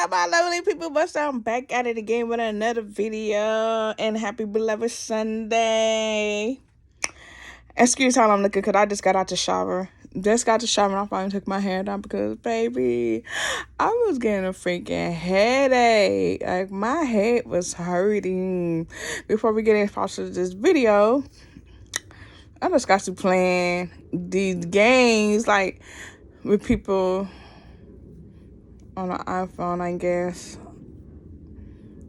up, my lovely people? But I'm back at it again with another video. And happy beloved Sunday. Excuse how I'm looking, because I just got out the shower. Just got the shower and I finally took my hair down because, baby, I was getting a freaking headache. Like, my head was hurting. Before we get into this video, I just got to playing these games, like, with people on an iPhone, I guess.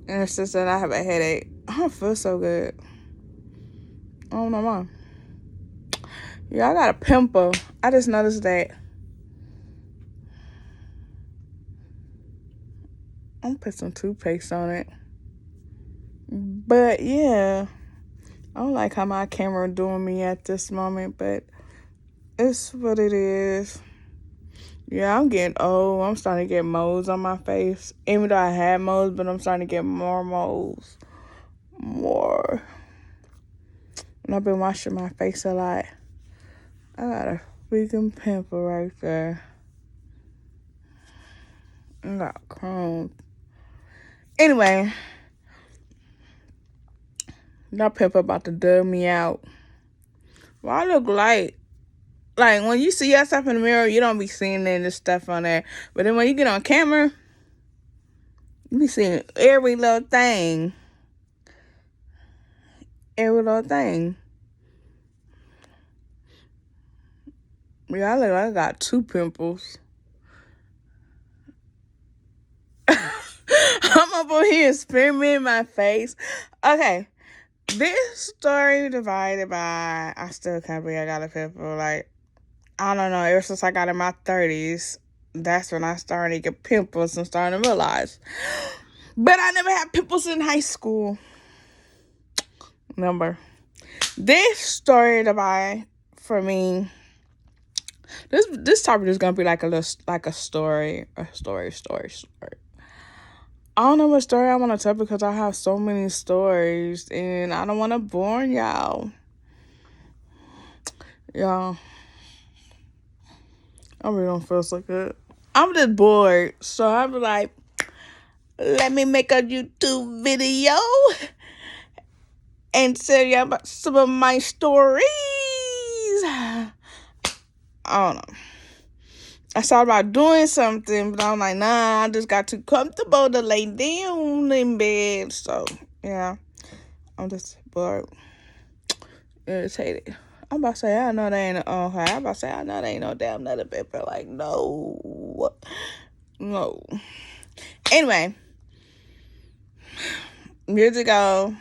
And it's just that I have a headache. I don't feel so good. I don't know why. Yeah, I got a pimple. I just noticed that. I'm gonna put some toothpaste on it. But yeah, I don't like how my camera doing me at this moment, but it's what it is. Yeah, I'm getting old. I'm starting to get moles on my face. Even though I had moles, but I'm starting to get more moles. More. And I've been washing my face a lot. I got a freaking pimple right there. I got Crohn's. Anyway, that pimple about to dub me out. Well, I look like when you see yourself in the mirror, you don't be seeing any of this stuff on there. But then when you get on camera, you be seeing every little thing. Every little thing. Yeah, I look like I got 2 pimples. I'm up on here experimenting my face. Okay. This story divided by, I still can't believe I got a pimple. Like, I don't know. Ever since I got in my 30s, that's when I started to get pimples and started to realize. But I never had pimples in high school. This story divided for me. This topic is gonna be like a story. I don't know what story I want to tell because I have so many stories and I don't want to bore y'all. Y'all, I really don't feel so good. I'm just bored, so I'm like, let me make a YouTube video and tell you about some of my stories. I don't know. I thought about doing something, but I'm like, nah, I just got too comfortable to lay down in bed. So, yeah, I'm just bored, irritated. I'm about to say, I know they ain't, I'm about to say, I know they ain't no damn another paper. Like, no. Anyway, years ago,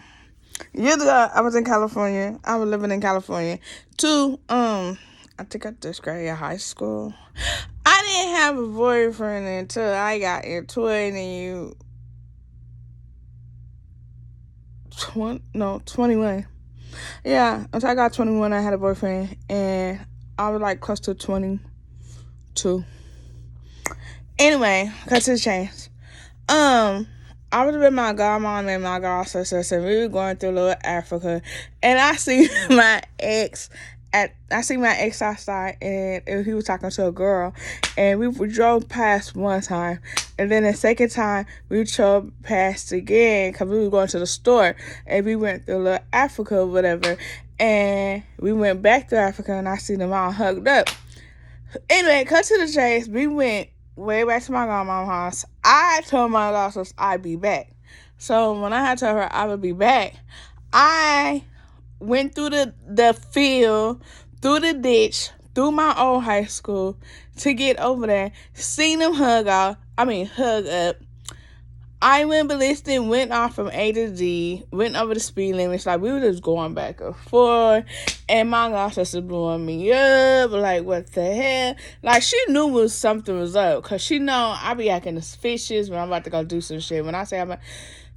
I was in California. I was living in California. I think I just graduated high school. I didn't have a boyfriend until I got in 21. Yeah, until I got 21, I had a boyfriend, and I was like close to 22. Anyway, cut to the chase. I was with my godmom and my god sister, and we were going through little Africa, and I see my ex outside, and he was talking to a girl, and we drove past one time, and then the second time we drove past again because we were going to the store, and we went through little Africa or whatever, and we went back to Africa, and I seen them all hugged up. Anyway, cut to the chase. We went way back to my grandma's house. I told my godsister I'd be back. So when I had told her I would be back, I went through the field, through the ditch, through my old high school to get over there. Seen them hug up. I went ballistic, went off from A to Z, went over the speed limits. Like, we were just going back and forth. And my gosh, that's blowing me up. Like, what the hell? Like, she knew something was up. Because she know I be acting suspicious when I'm about to go do some shit. When I say I'm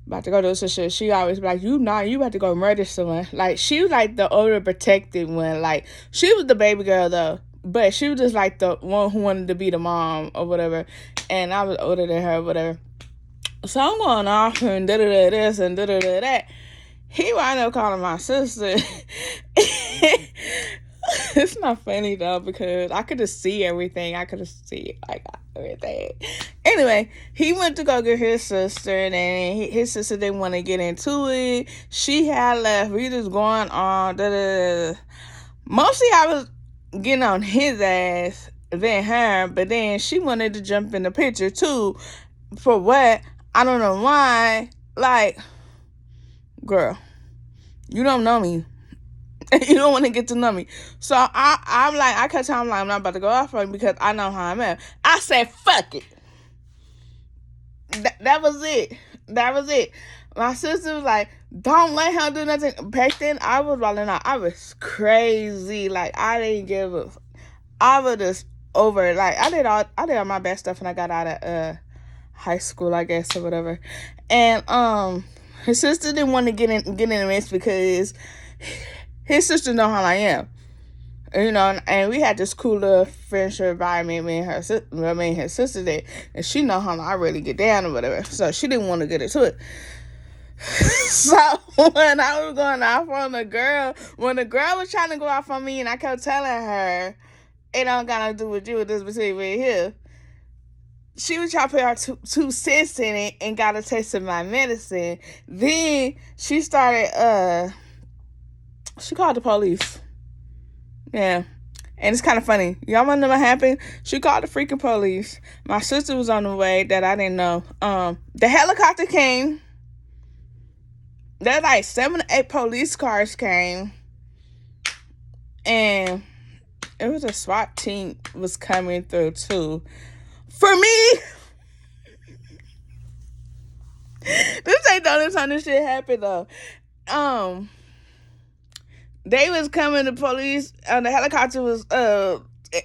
about to go do some shit, she always be like, you about to go murder someone. Like, she was like the older protected one. Like, she was the baby girl, though. But she was just like the one who wanted to be the mom or whatever. And I was older than her or whatever. So I'm going off and da-da-da this and da-da-da that. He wound up calling my sister. It's not funny, though, because I could just see everything. I could just see, like, everything. Anyway, he went to go get his sister, and then his sister didn't want to get into it. She had left. We just going on. Mostly I was getting on his ass than her, but then she wanted to jump in the picture too. For what? I don't know why. Like, girl, you don't know me. You don't want to get to know me. So I'm like, I kept telling him, like, I'm not about to go off on you because I know how I'm at. I said, fuck it. That was it. That was it. My sister was like, don't let her do nothing. Back then, I was rolling out. I was crazy. Like, I didn't give a... I was just over it. Like, I did all my best stuff when I got out of high school, I guess, or whatever. And his sister didn't want to get in the mix because his sister know how I am. You know, and we had this cool little friendship environment, me and his sister did, and she know how I really get down or whatever, so she didn't want to get into it. So when I was going off on the girl, when the girl was trying to go off on me, and I kept telling her, it don't got nothing to do with you, this between me and here, she was trying to put her two cents in it and got a taste of my medicine. Then she started, she called the police. Yeah. And it's kind of funny. Y'all want to know what happened? She called the freaking police. My sister was on the way that I didn't know. The helicopter came. There like 7 or 8 police cars came. And it was a SWAT team was coming through too. For me, this ain't the only time this shit happened though. They was coming, the police, the helicopter was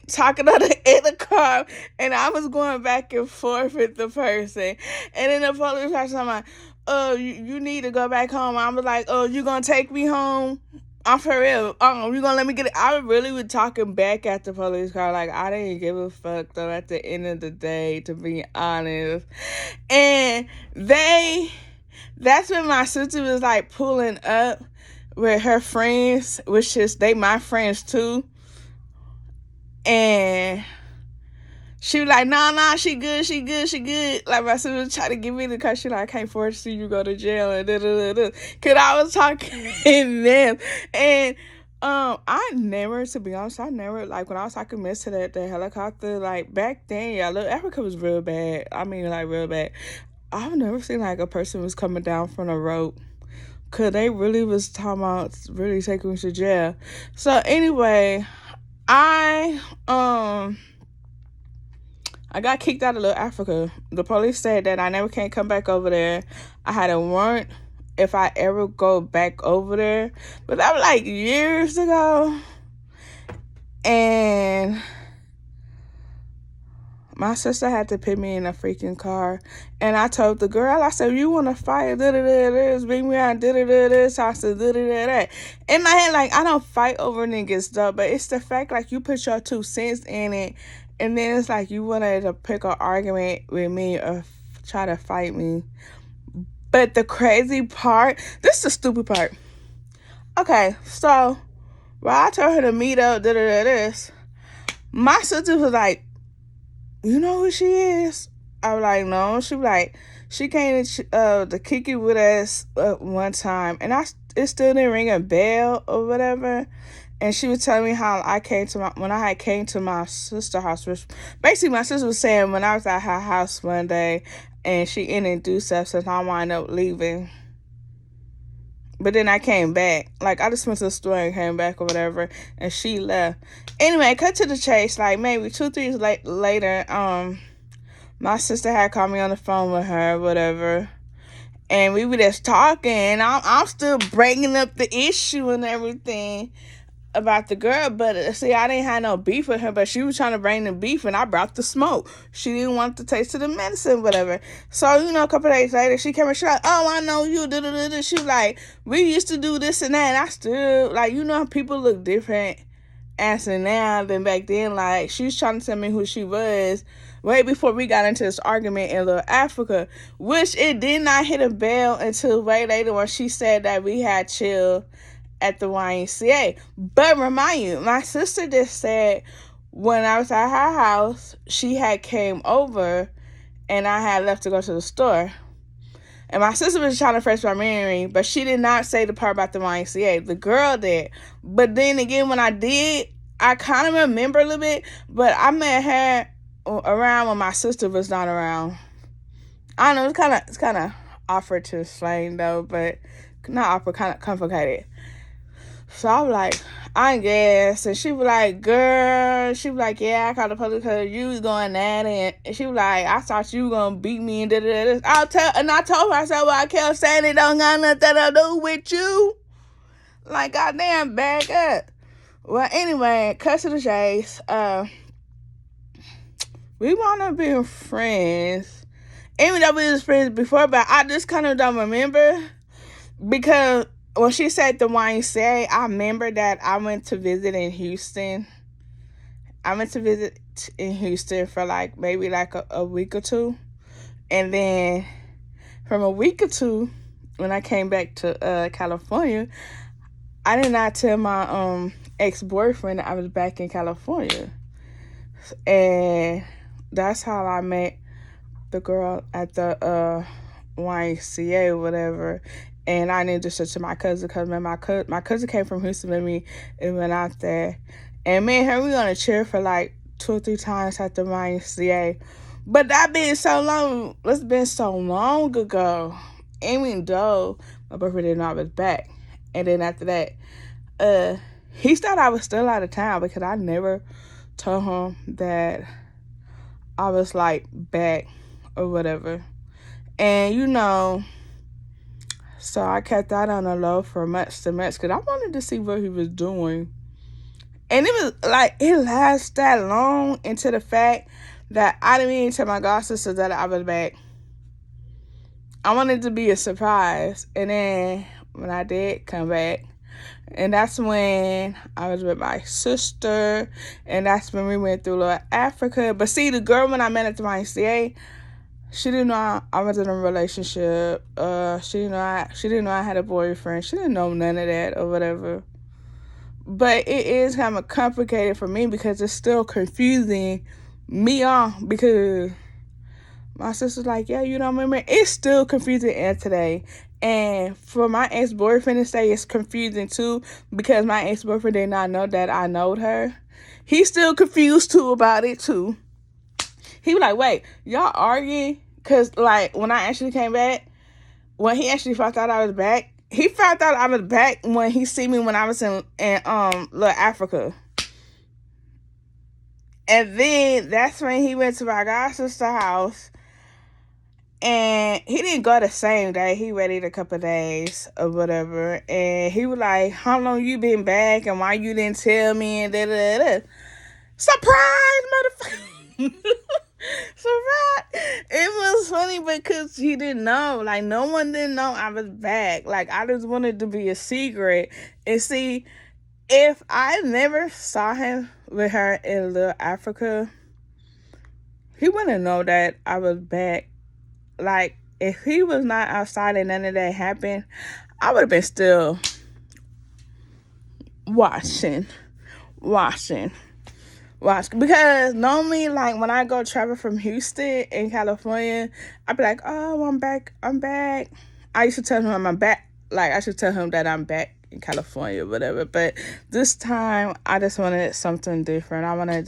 talking in the car, and I was going back and forth with the person. And then the police was talking about, oh, you need to go back home. I was like, oh, you gonna take me home? I'm for real. You gonna let me get it? I really was talking back at the police car. Like, I didn't give a fuck, though, at the end of the day, to be honest. And that's when my sister was, like, pulling up with her friends, which is, they my friends, too. And she was like, nah, she good. Like, my sister was trying to give me the car. She like, I can't force to see you go to jail, and da-da-da-da. Because I was talking in them. And I never, to be honest, like, when I was talking mess to the helicopter, like, back then, yeah, look, Africa was real bad. I mean, like, real bad. I've never seen, like, a person was coming down from a rope. Because they really was talking about really taking me to jail. So, anyway, I got kicked out of Little Africa. The police said that I never can come back over there. I had a warrant if I ever go back over there. But that was like years ago. And my sister had to put me in a freaking car. And I told the girl, I said, you want to fight? This, bring me out, this. I said, that. In my head, like, I don't fight over niggas, though. But it's the fact, like, you put your 2 cents in it. And then it's like you wanted to pick an argument with me or try to fight me. But the crazy part, this is the stupid part. Okay, so while I told her to meet up, this, my sister was like, you know who she is? I was like, no. She was like, she came to kick it with us one time. And it still didn't ring a bell or whatever. And she was telling me how when I had came to my sister's house, which basically my sister was saying when I was at her house one day and she introduced us, and I wound up leaving. But then I came back. Like, I just went to the store and came back or whatever, and she left. Anyway, cut to the chase. Like, maybe 2-3 days later, my sister had called me on the phone with her or whatever. And we were just talking, and I'm still bringing up the issue and everything about the girl, but see, I didn't have no beef with her, but she was trying to bring the beef, and I brought the smoke. She didn't want the taste of the medicine, whatever. So, you know, a couple of days later, she came and she like, oh, I know you, da-da-da-da. She was like, we used to do this and that, and I still, like, you know, people look different answering now than back then. Like, she was trying to tell me who she was way before we got into this argument in Little Africa, which it did not hit a bell until way later when she said that we had chill at the YMCA. But remind you, my sister just said when I was at her house, she had came over and I had left to go to the store. And my sister was trying to fresh my memory, but she did not say the part about the YMCA. The girl did. But then again, when I did, I kind of remember a little bit, but I met her around when my sister was not around. I don't know, it's kind of awkward to explain though, but not awkward, kind of complicated. So I was like, I guess. And she was like, girl, she was like, yeah, I called the police because you was going at it. And she was like, I thought you were going to beat me and da-da-da. And I told her, I said, well, I kept saying it don't got nothing to do with you. Like, goddamn, back up. Well, anyway, cut to the chase. We wound up being friends. Even though we was friends before, but I just kind of don't remember. Because when she said the YMCA, I remember that I went to visit in Houston. I went to visit in Houston for like maybe like a week or two. And then from a week or two, when I came back to California, I did not tell my ex-boyfriend I was back in California. And that's how I met the girl at the YMCA or whatever. And I introduced her to my cousin because my cousin came from Houston with me and went out there. And me and her, we were on a chair for like 2 or 3 times at the YMCA. But that been so long, it's been so long ago. Even though my boyfriend didn't know I was back. And then after that, he thought I was still out of town because I never told him that I was like back or whatever. And you know, so I kept that on the low for months to months because I wanted to see what he was doing. And it was like, it lasted that long into the fact that I didn't even tell my god sister that I was back. I wanted it to be a surprise. And then when I did come back, and that's when I was with my sister, and that's when we went through little Africa. But see, the girl when I met at the YMCA, she didn't know I was in a relationship. She didn't know I had a boyfriend. She didn't know none of that or whatever. But it is kind of complicated for me because it's still confusing me on because my sister's like, yeah, you don't remember? It's still confusing today. And for my ex-boyfriend to say it's confusing too because my ex-boyfriend did not know that I knowed her. He's still confused too about it too. He was like, wait, y'all arguing? Because, like, when I actually came back, when he actually found out I was back, he found out I was back when he see me when I was in little Africa. And then that's when he went to my god sister's house. And he didn't go the same day. He waited a couple of days or whatever. And he was like, how long you been back? And why you didn't tell me? And da-da-da-da. Surprise, motherfucker. Surprise. It was funny because he didn't know. Like, no one didn't know I was back. Like, I just wanted to be a secret. And see, if I never saw him with her in Little Africa, he wouldn't know that I was back. Like, if he was not outside and none of that happened, I would have been still watching. Because normally, like, when I go travel from Houston in California, I'd be like, oh, I'm back. I used to tell him I'm back. Like, I should tell him that I'm back in California or whatever. But this time, I just wanted something different. I wanted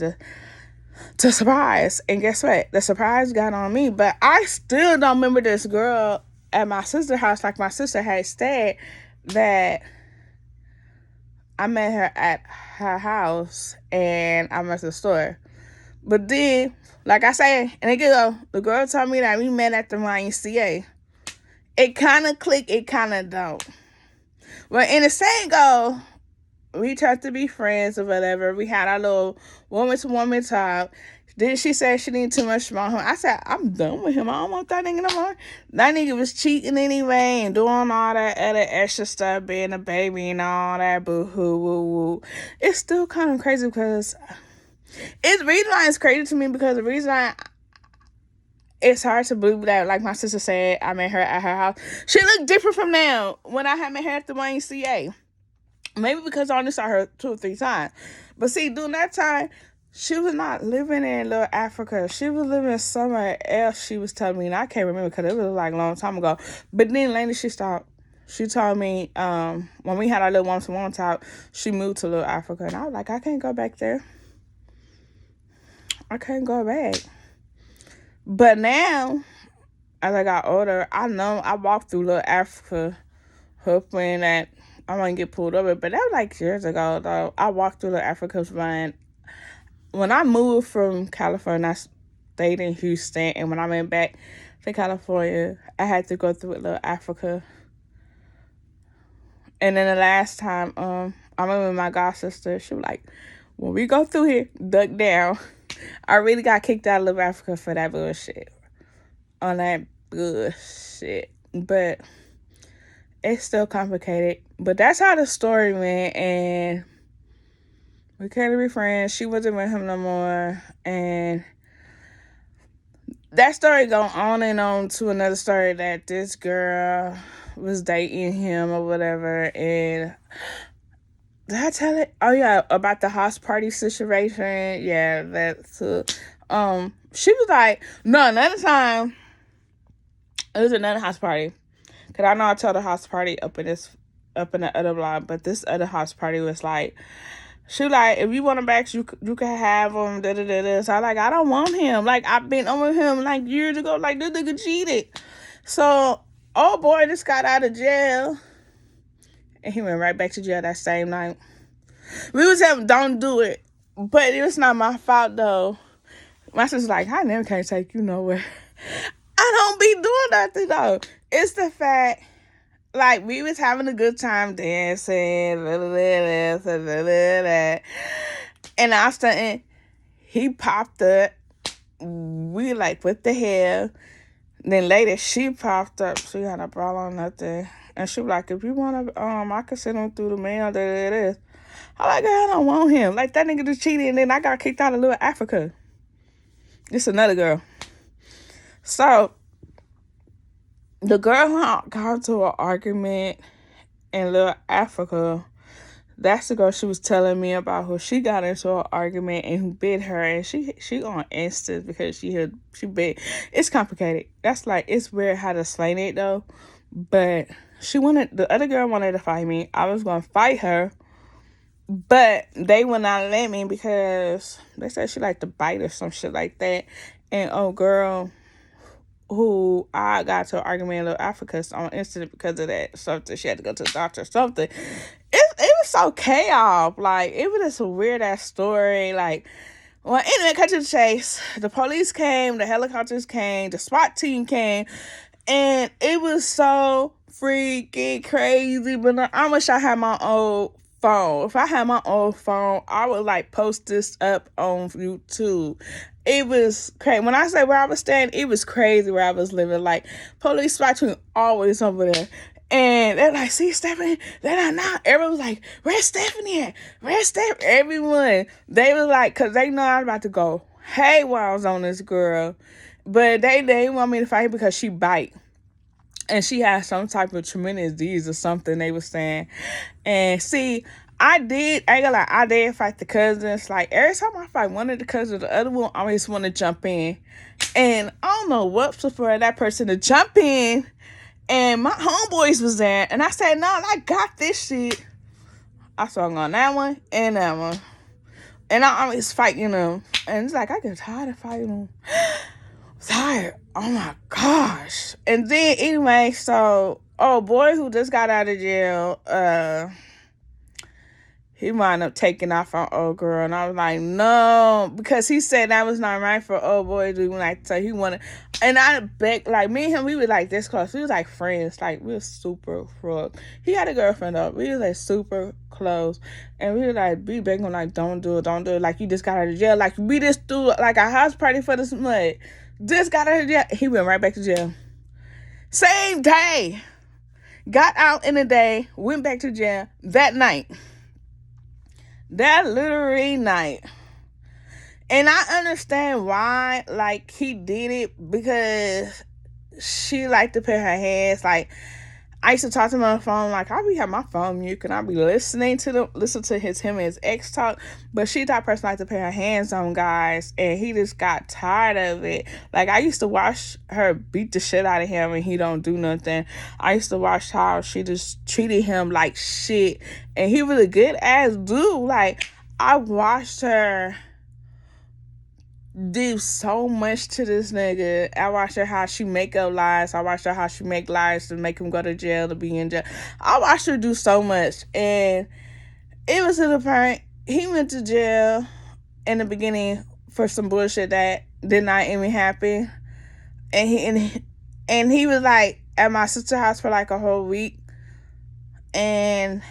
to surprise. And guess what? The surprise got on me. But I still don't remember this girl at my sister's house. Like, my sister had said that I met her at her house and I went to the store. But then, like I said, and the girl told me that we met at the YMCA. It kind of clicked, it kind of don't. But in the same go, we tried to be friends or whatever. We had our little woman-to-woman talk. Then she said she needed too much from him. I said, I'm done with him. I don't want that nigga no more. That nigga was cheating anyway and doing all that other extra stuff, being a baby and all that boo-hoo, woo-woo. It's still kind of crazy because the reason why it's crazy to me because the reason it's hard to believe that, like my sister said, I met her at her house. She looked different from now when I had met her at the YMCA. Maybe because I only saw her 2 or 3 times. But see, during that time, She was not living in Little Africa. She was living somewhere else, she was telling me. And I can't remember because it was like a long time ago. But then later she stopped. She told me when we had our little one-to-one talk, she moved to Little Africa. And I was like, I can't go back there. I can't go back. But now, as I got older, I know I walked through Little Africa hoping that I wouldn't get pulled over. But that was like years ago, though. I walked through Little Africa when I moved from California, I stayed in Houston, and when I went back to California, I had to go through Little Africa. And then the last time, I remember my god sister, she was like, when we go through here, duck down. I really got kicked out of Little Africa for that bullshit. On that bullshit. But it's still complicated. But that's how the story went, and we couldn't be friends. She wasn't with him no more. And that story go on and on to another story that this girl was dating him or whatever. And did I tell it? Oh, yeah, about the house party situation. Yeah, that's she was like, no, another time, it was another house party. Because I know I told the house party up in the other block, but this other house party was like, she was like, if you want him back, you can have him, da-da-da-da. So I like, I don't want him. Like, I've been on with him, like, years ago. Like, this nigga cheated. So, oh, boy, just got out of jail. And he went right back to jail that same night. We was having, don't do it. But it was not my fault, though. My sister's like, I never can take you nowhere. I don't be doing nothing, though. It's the fact, like, we was having a good time dancing, blah, blah, blah, blah, blah, blah. And I started, he popped up. We like, what the hell? Then later, she popped up. She had a bra on, nothing. And she was like, if you want to, I can send him through the mail, da. I'm like, I don't want him. Like, that nigga just cheated, and then I got kicked out of Little Africa. This another girl. So, the girl who got into an argument in Little Africa, that's the girl she was telling me about who she got into an argument and who bit her, and she on Insta because she bit. It's complicated. That's like, it's weird how to explain it though. But the other girl wanted to fight me. I was gonna fight her, but they would not let me because they said she liked to bite or some shit like that. And girl who I got to an argument in Little Africa on Instagram because of that something. She had to go to the doctor or something. It was so chaos. Like, it was just a weird ass story. Like, well, anyway, cut to the chase. The police came, the helicopters came, the SWAT team came, and it was so freaking crazy. But I wish I had my old phone. If I had my old phone, I would like post this up on YouTube. It was crazy. When I say where I was staying, it was crazy where I was living. Like, police SWAT team always over there. And they're like, see Stephanie? They're not. Everyone was like, where's Stephanie at? Where's Stephanie? Everyone. They was like, because they know I was about to go haywire on this girl. But they didn't want me to fight because she bite. And she had some type of tremendous disease or something, they were saying. And see, I did fight the cousins. Like, every time I fight one of the cousins, the other one always want to jump in. And I don't know what's for that person to jump in. And my homeboys was there. And I said, no, I got this shit. I swung on that one and that one. And I always fighting them. And it's like, I get tired of fighting them. Tired. Oh my gosh. And then anyway, so boy who just got out of jail, he wound up taking off on old girl, and I was like, no, because he said that was not right for old boy to do. Like, so he wanted, and I begged, like, me and him, we were like this close. We was like friends, like we were super close. He had a girlfriend though. We was like super close, and we were like, we begging him like, don't do it. Like, you just got out of jail. Like, we just threw like a house party for this mud. Just got out of jail. He went right back to jail. Same day. Got out in the day, went back to jail that night. That literary night. And I understand why, like, he did it, because she liked to put her hands, like, I used to talk to him on the phone, like I be have my phone mute and I be listening to him and his ex talk. But she that person like to put her hands on guys, and he just got tired of it. Like I used to watch her beat the shit out of him and he don't do nothing. I used to watch how she just treated him like shit, and he was a good ass dude. Like I watched her do so much to this nigga. I watched her how she make up lies. I watched her how she make lies to make him go to jail, to be in jail. I watched her do so much, and it was to the point he went to jail in the beginning for some bullshit that did not even happen, and he was like at my sister's house for like a whole week, and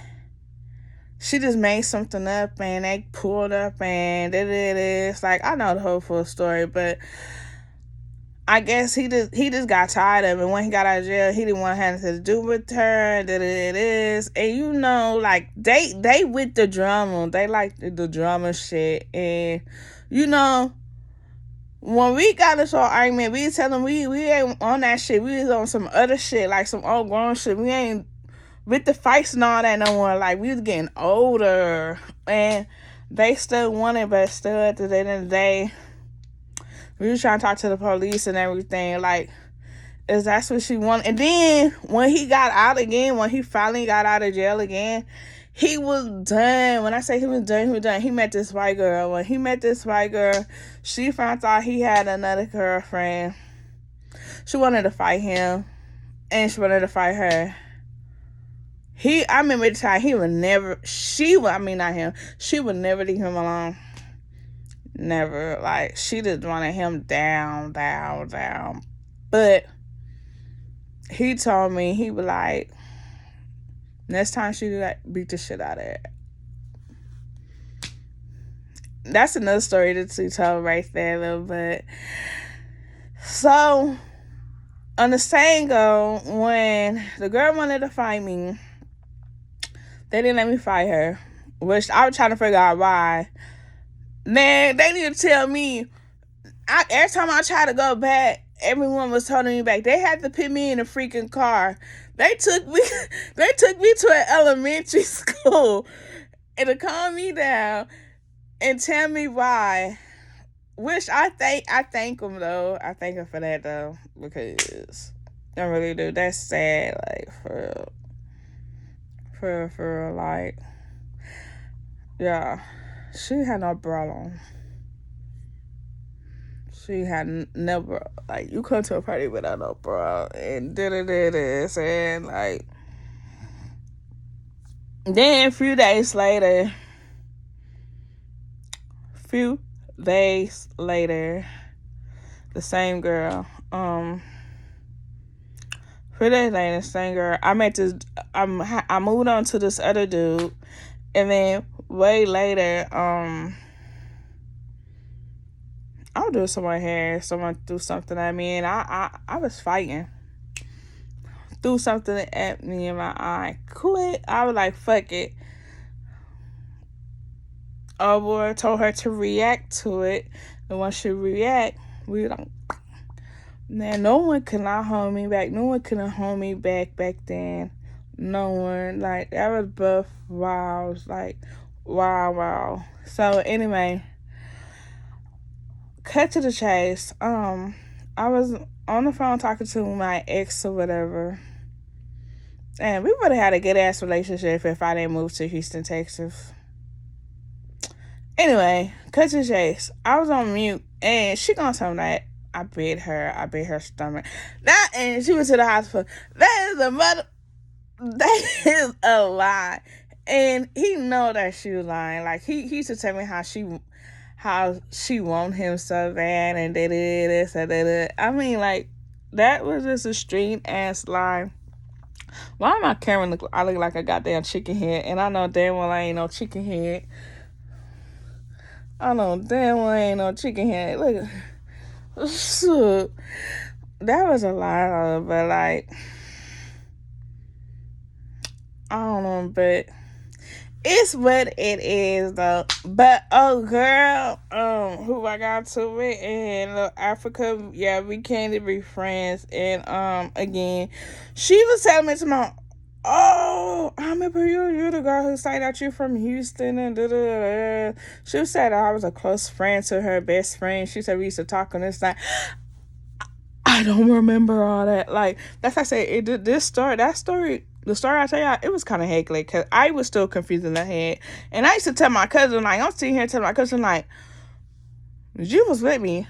she just made something up and they pulled up and it's like, I know the whole full story, but I guess he just got tired of it. When he got out of jail, he didn't want to have anything to do with her. And you know, like they with the drama. They like the drama shit. And you know, when we got this whole argument, we tell them we ain't on that shit. We was on some other shit, like some old grown shit. We ain't with the fights and all that no more. Like we was getting older, and they still wanted, but still at the end of the day, we was trying to talk to the police and everything. Like, is that's what she wanted? And then when he got out again, when he finally got out of jail again, he was done. When I say he was done, he was done. He met this white girl. When he met this white girl, she found out he had another girlfriend. She wanted to fight him, and she wanted to fight her. I remember the time she would never leave him alone. Never. Like, she just wanted him down. But he told me, he was like, next time she do that, beat the shit out of her. That's another story to tell right there, though. But so on the same go, when the girl wanted to fight me, they didn't let me fight her, which I was trying to figure out why. Man, they need to tell me. Every time I try to go back, everyone was holding me back. They had to put me in a freaking car. They took me to an elementary school and to calm me down and tell me why. Which I thank them though. I thank them for that though, because I really do. That's sad, like for like, yeah. She had no bra on. She had never, like, you come to a party without no bra and this and like. Then a few days later, the same girl, few days later, the same girl, I moved on to this other dude, and then way later, I was doing someone's hair, someone threw something at me, and I was fighting. Threw something at me in my eye. Quit. I was like, fuck it. Oh boy, told her to react to it. And once she react, we like, man, no one could not hold me back. No one couldn't hold me back then. No one. Like, that was both wow. Like, wow. So anyway, cut to the chase. I was on the phone talking to my ex or whatever, and we would have had a good ass relationship if I didn't move to Houston, Texas. Anyway, cut to the chase. I was on mute, and she gonna tell me that I bit her stomach. That, and she went to the hospital. That is a lie. And he know that she was lying. Like, he used to tell me how she want him so bad and they did this and that. I mean, like, that was just a straight ass lie. Why am I camera I look like a goddamn chicken head? And I know damn well I ain't no chicken head. I know damn well I ain't no chicken head. Look, that was a lie, but like, I don't know, but It's what it is though. But oh girl, who I got to with in Africa, yeah, we can't be friends. And again, she was telling me to my, oh, I remember you the girl who said that you from Houston and da da da. She said I was a close friend to her best friend. She said we used to talk on this night. I don't remember all that. Like that's like I said, the story I tell you, it was kind of hectic because I was still confused in the head, and I used to tell my cousin like I'm sitting here telling my cousin like, you was with me.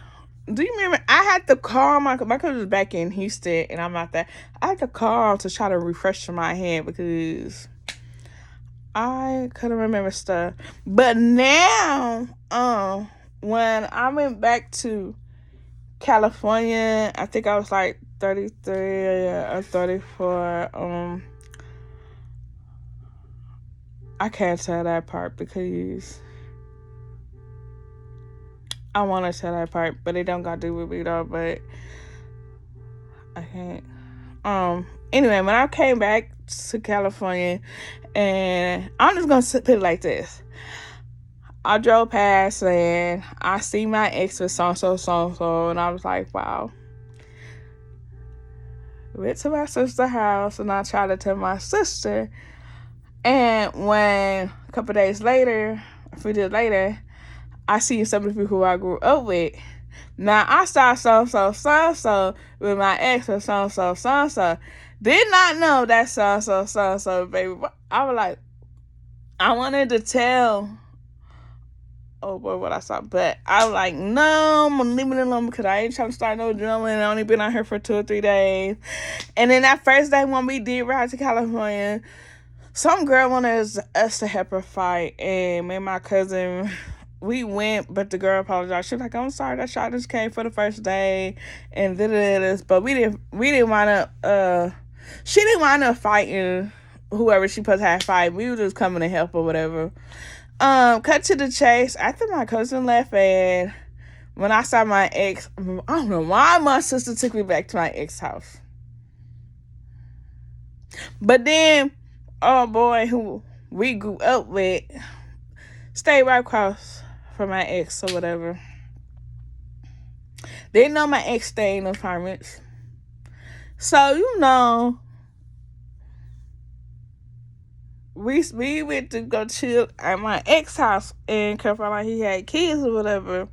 Do you remember? I had to call my cousin was back in Houston, and I'm not there. I had to call to try to refresh my head because I couldn't remember stuff. But now, when I went back to California, I think I was like 33 or 34. I can't tell that part because I want to tell that part, but it don't got to do with me though. But I can't. Anyway, when I came back to California, and I'm just gonna put it like this: I drove past and I see my ex with so, and I was like, wow. Went to my sister's house and I tried to tell my sister. And when a couple days later, a few days later, I see some of the people who I grew up with. Now I saw so with my ex or so. Did not know that so, baby. I was like, I wanted to tell. Oh boy, what I saw, but I was like, no, I'm gonna leave it alone because I ain't trying to start no drama, and I only been out here for 2 or 3 days. And then that first day when we did ride to California, some girl wanted us to help her fight, and me and my cousin, we went, but the girl apologized. She was like, I'm sorry, that shot just came for the first day, and this, but we didn't want to. She didn't wind up fighting whoever she supposed to have fight. We were just coming to help or whatever. Cut to the chase. After my cousin left, and when I saw my ex, I don't know why my sister took me back to my ex house. But then, oh boy, who we grew up with, stayed right across from my ex or whatever. Didn't know my ex stayed in the apartments. So, we went to go chill at my ex house in Carolina. He had kids or whatever.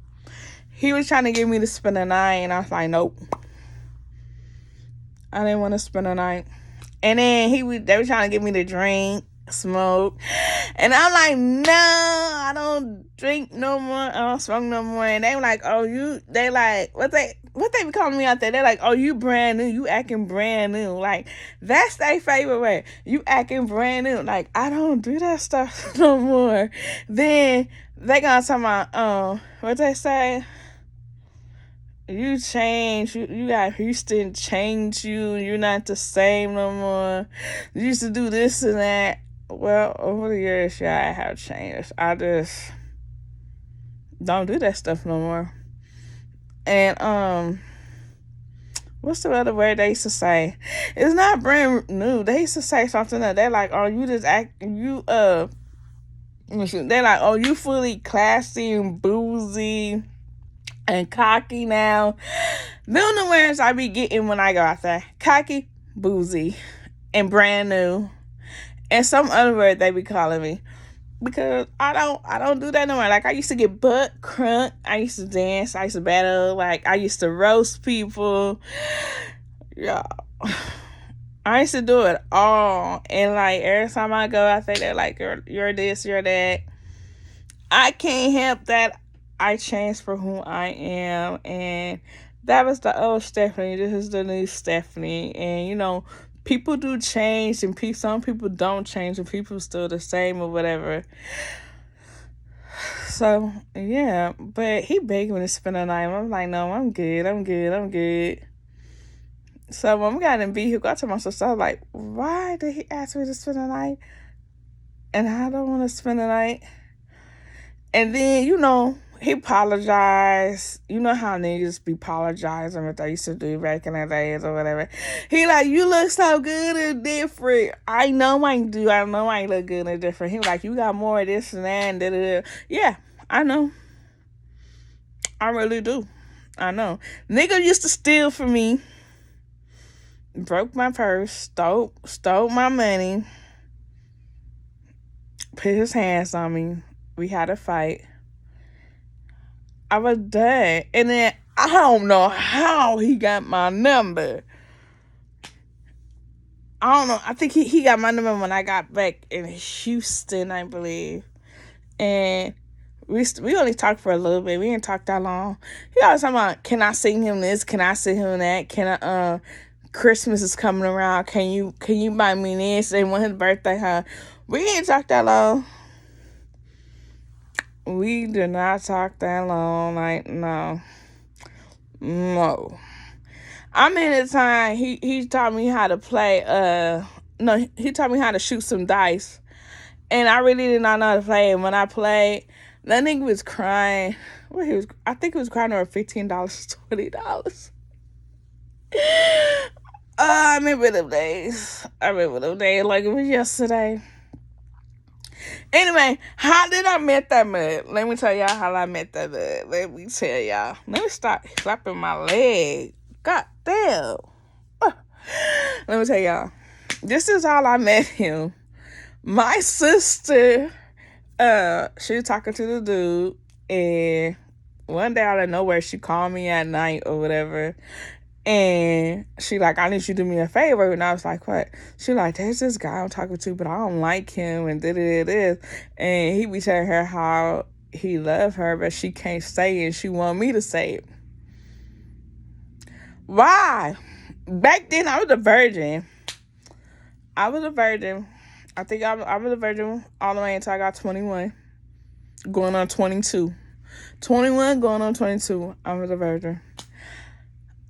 He was trying to get me to spend the night, and I was like, nope. I didn't want to spend the night. And then they were trying to get me to drink, smoke. And I'm like, no, I don't drink no more. I don't smoke no more. And they were like, they like, what they be calling me out there? They're like, oh, you brand new. You acting brand new. Like, that's their favorite way. You acting brand new. Like, I don't do that stuff no more. Then they gonna talk about, what they say? You changed. You got Houston change you. You're not the same no more. You used to do this and that. Well, over the years, yeah, I have changed. I just don't do that stuff no more. And what's the other word they used to say? It's not brand new. They used to say something that they're like, oh, you just act you they're like, oh, you fully classy and boozy and cocky now. Them the words I be getting when I go out there. Cocky, boozy, and brand new. And some other word they be calling me. Because I don't do that no more. Like, I used to get butt crunk. I used to dance. I used to battle. Like, I used to roast people. Yeah. I used to do it all. And, like, every time I go out there, they're like, you're this, you're that. I can't help that. I changed for who I am. And that was the old Stephanie. This is the new Stephanie. And, people do change, and some people don't change, and people still the same or whatever. So, yeah. But he begged me to spend the night. I'm like, no, I'm good. So, when we got in vehicle, I told my sister, I was like, why did he ask me to spend the night? And I don't want to spend the night. And then, he apologized. You know how niggas be apologizing what they used to do back in the days or whatever. He like, you look so good and different. I know I do. I know I look good and different. He like, you got more of this and that and da-da-da. Yeah, I know. I really do. I know. Nigga used to steal from me. Broke my purse. Stole my money. Put his hands on me. We had a fight. I was done. And then I don't know how he got my number. I don't know. I think he got my number when I got back in Houston, I believe. And we only talked for a little bit. We didn't talk that long. He always talking about, can I sing him this? Can I sing him that? Can I, Christmas is coming around. Can you buy me this? And when his birthday, huh? We didn't talk that long. We did not talk that long. Like, no. I mean, the time he taught me how to play, he taught me how to shoot some dice. And I really did not know how to play. And when I played, that nigga was crying. I think he was crying over $15, $20. I remember them days. Like it was yesterday. Anyway, how did I met that mud? Let me tell y'all how I met that mud. Let me stop slapping my leg. God damn. Let me tell y'all. This is how I met him. My sister, she was talking to the dude, and one day out of nowhere, she called me at night or whatever. And she like, I need you to do me a favor. And I was like, what? She like, there's this guy I'm talking to, but I don't like him. And this. And he be telling her how he love her, but she can't say it. And she want me to say it. Why? Back then, I was a virgin. I think I was a virgin all the way until I got 21. Going on 22. 21 going on 22. I was a virgin.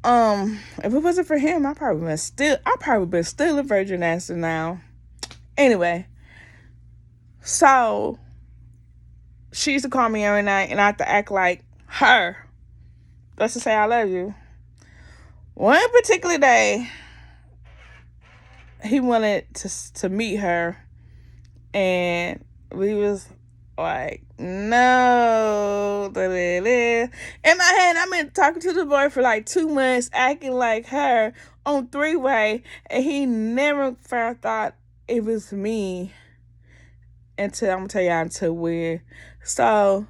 If it wasn't for him, I probably been still a virgin as of now. Anyway, so she used to call me every night, and I had to act like her. Just to say I love you. One particular day, he wanted to meet her, and we was like, no. In my head, I've been talking to the boy for like 2 months, acting like her on 3-way, and he never thought it was me until when. So,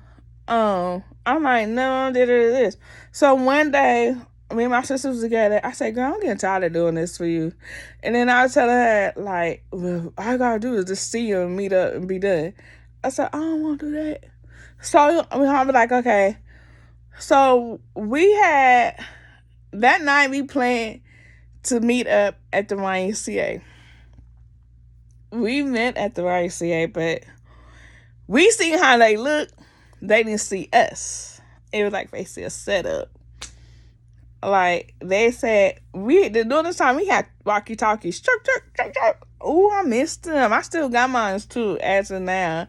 I'm like, no, this. So one day, me and my sister was together. I said, girl, I'm getting tired of doing this for you. And then I was telling her, like, well, all I gotta do is just see you and meet up and be done. I said, I don't want to do that. So I was like, okay. So that night we planned to meet up at the YMCA. We met at the YMCA, but we seen how they look. They didn't see us. It was like they see a setup. Like, they said, during this time, we had walkie-talkies. Oh, I missed them. I still got mine, too, as of now.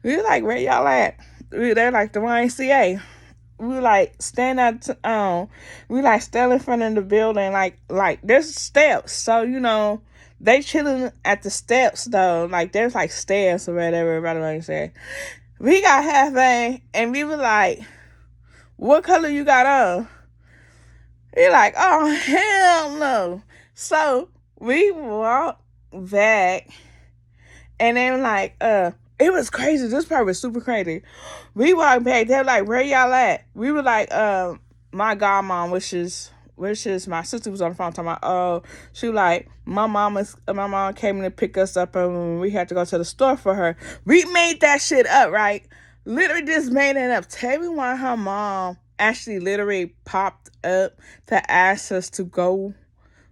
We were like, where y'all at? They're like, the YMCA. We like, stand in front of the building, like, there's steps. So, they chilling at the steps, though. Like, there's, like, stairs or whatever, everybody say. We got halfway, and we were like, what color you got on? He like, oh, hell no. So we walked back, and then like, it was crazy. This part was super crazy. We walked back. They're like, where y'all at? We were like, my godmom, which is my sister was on the phone talking about, oh, she was like, my mom came in to pick us up, and we had to go to the store for her. We made that shit up, right? Literally just made it up. Tell me why her mom actually literally popped up to ask us to go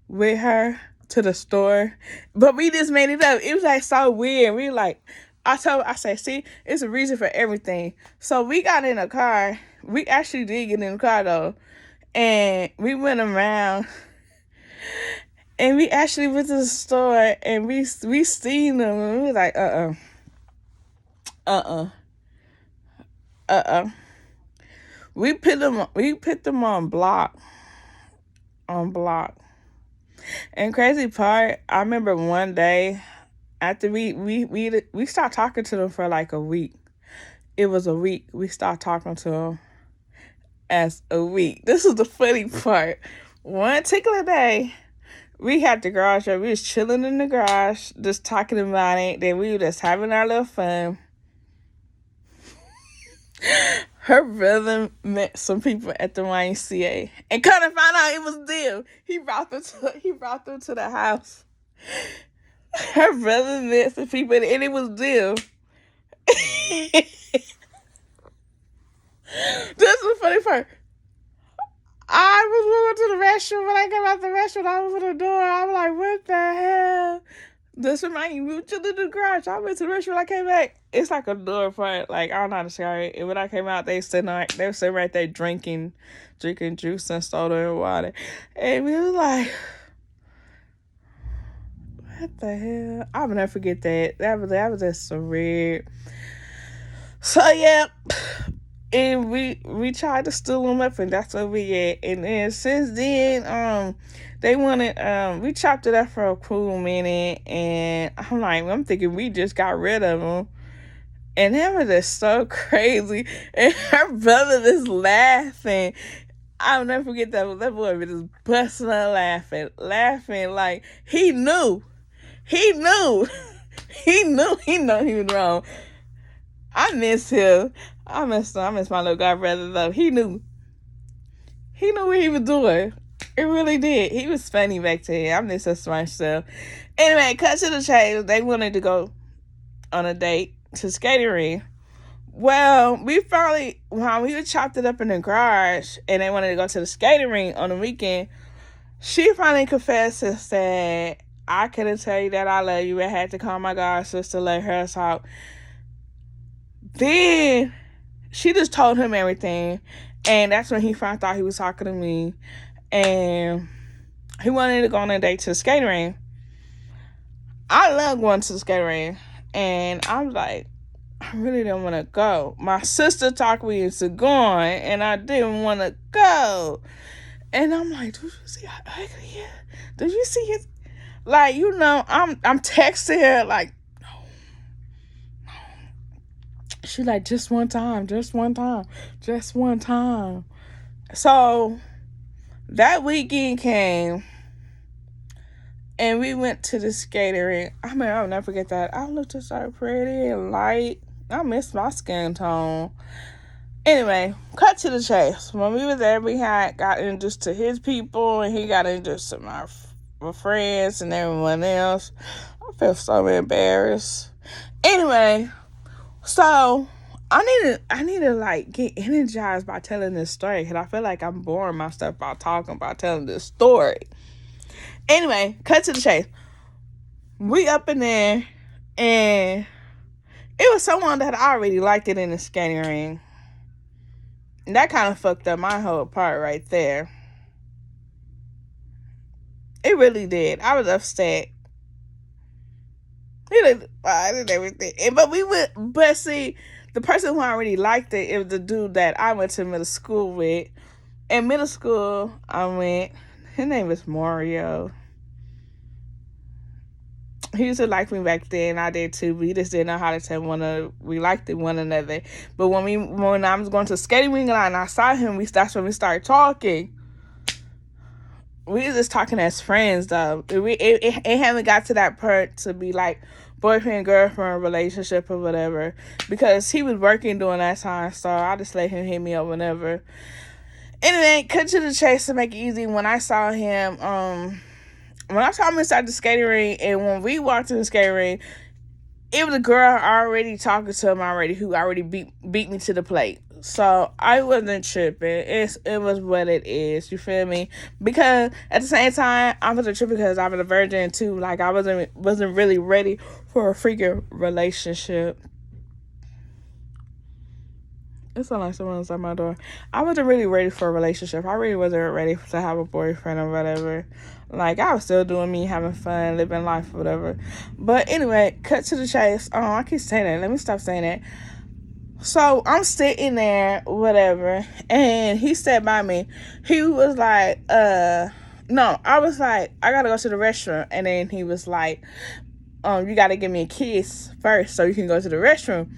with her to the store. But we just made it up. It was like so weird. We like, I said, see, it's a reason for everything. So we got in a car. We actually did get in the car though. And we went around. And we actually went to the store and we seen them and we was like, We put them on block. On block. And crazy part, I remember one day after we stopped talking to them for like a week. It was a week. We stopped talking to them as a week. This is the funny part. One particular day, we had the garage up. We was chilling in the garage, just talking about it. Then we were just having our little fun. Her brother met some people at the YMCA, and kind of found out it was them. He brought them to the house. Her brother met some people, and it was them. This is the funny part. I was moving to the restroom. When I came out the restroom, I opened the door. I'm like, what the hell? This reminds me, we were chilling in the garage. I went to the restroom. I came back. It's like a door part. Like, I don't know how to describe it. And when I came out, they were sitting right there drinking juice and soda and water. And we was like, what the hell? I'll never forget that. That was just so weird. So, yeah. And we tried to steal them up, and that's where we at. And then since then, they wanted, we chopped it up for a cool minute, and I'm thinking we just got rid of them. And that was just so crazy. And her brother just laughing. I'll never forget that boy was just busting out laughing like he knew. He knew he was wrong. I miss him. I miss my little god brother though. He knew what he was doing. It really did. He was funny back then. I miss us myself. Anyway, cut to the chase. They wanted to go on a date to skating ring. Well, we chopped it up in the garage and they wanted to go to the skating ring on the weekend, she finally confessed and said, I couldn't tell you that I love you. I had to call my god sister to let her talk. Then she just told him everything, and that's when he found out he was talking to me, and he wanted to go on a date to the skating ring. I love going to the skating ring, and I was like, I really didn't want to go. My sister talked me into going, and I didn't want to go. And I'm like, did you see how ugly he is? Did you see his? Like, I'm texting her like, no. She like, just one time. So that weekend came, and we went to the skating rink. I mean, I'll never forget that. I looked just so pretty and light. I miss my skin tone. Anyway, cut to the chase. When we were there, we got introduced to his people, and he got introduced to my friends and everyone else. I feel so embarrassed. Anyway, so I need to like get energized by telling this story, because I feel like I'm boring myself by talking about telling this story. Anyway, cut to the chase. We up in there, and it was someone that I already liked it in the skating ring. And that kind of fucked up my whole part right there. It really did. I was upset. I did everything. But see, the person who already liked it was the dude that I went to middle school with. In middle school, his name was Mario. He used to like me back then. I did too. We just didn't know how to tell we liked one another. But when I was going to the skating ring and I saw him, that's when we started talking. We were just talking as friends though. It haven't got to that part to be like boyfriend girlfriend relationship or whatever, because he was working during that time, so I just let him hit me up whenever. Anyway, cut to the chase to make it easy. When I saw him inside the skating ring, and when we walked in the skating ring, it was a girl already talking to him already, who already beat me to the plate. So I wasn't tripping. It was what it is. You feel me? Because at the same time, I wasn't tripping because I was a virgin too. Like, I wasn't really ready for a freaking relationship. It sounds like someone inside my door. I wasn't really ready for a relationship. I really wasn't ready to have a boyfriend or whatever. Like, I was still doing me, having fun, living life, whatever. But anyway, cut to the chase. Oh, I keep saying that. Let me stop saying that. So I'm sitting there, whatever, and he sat by me. He was like, no, I was like, I gotta go to the restroom. And then he was like, you gotta give me a kiss first so you can go to the restroom.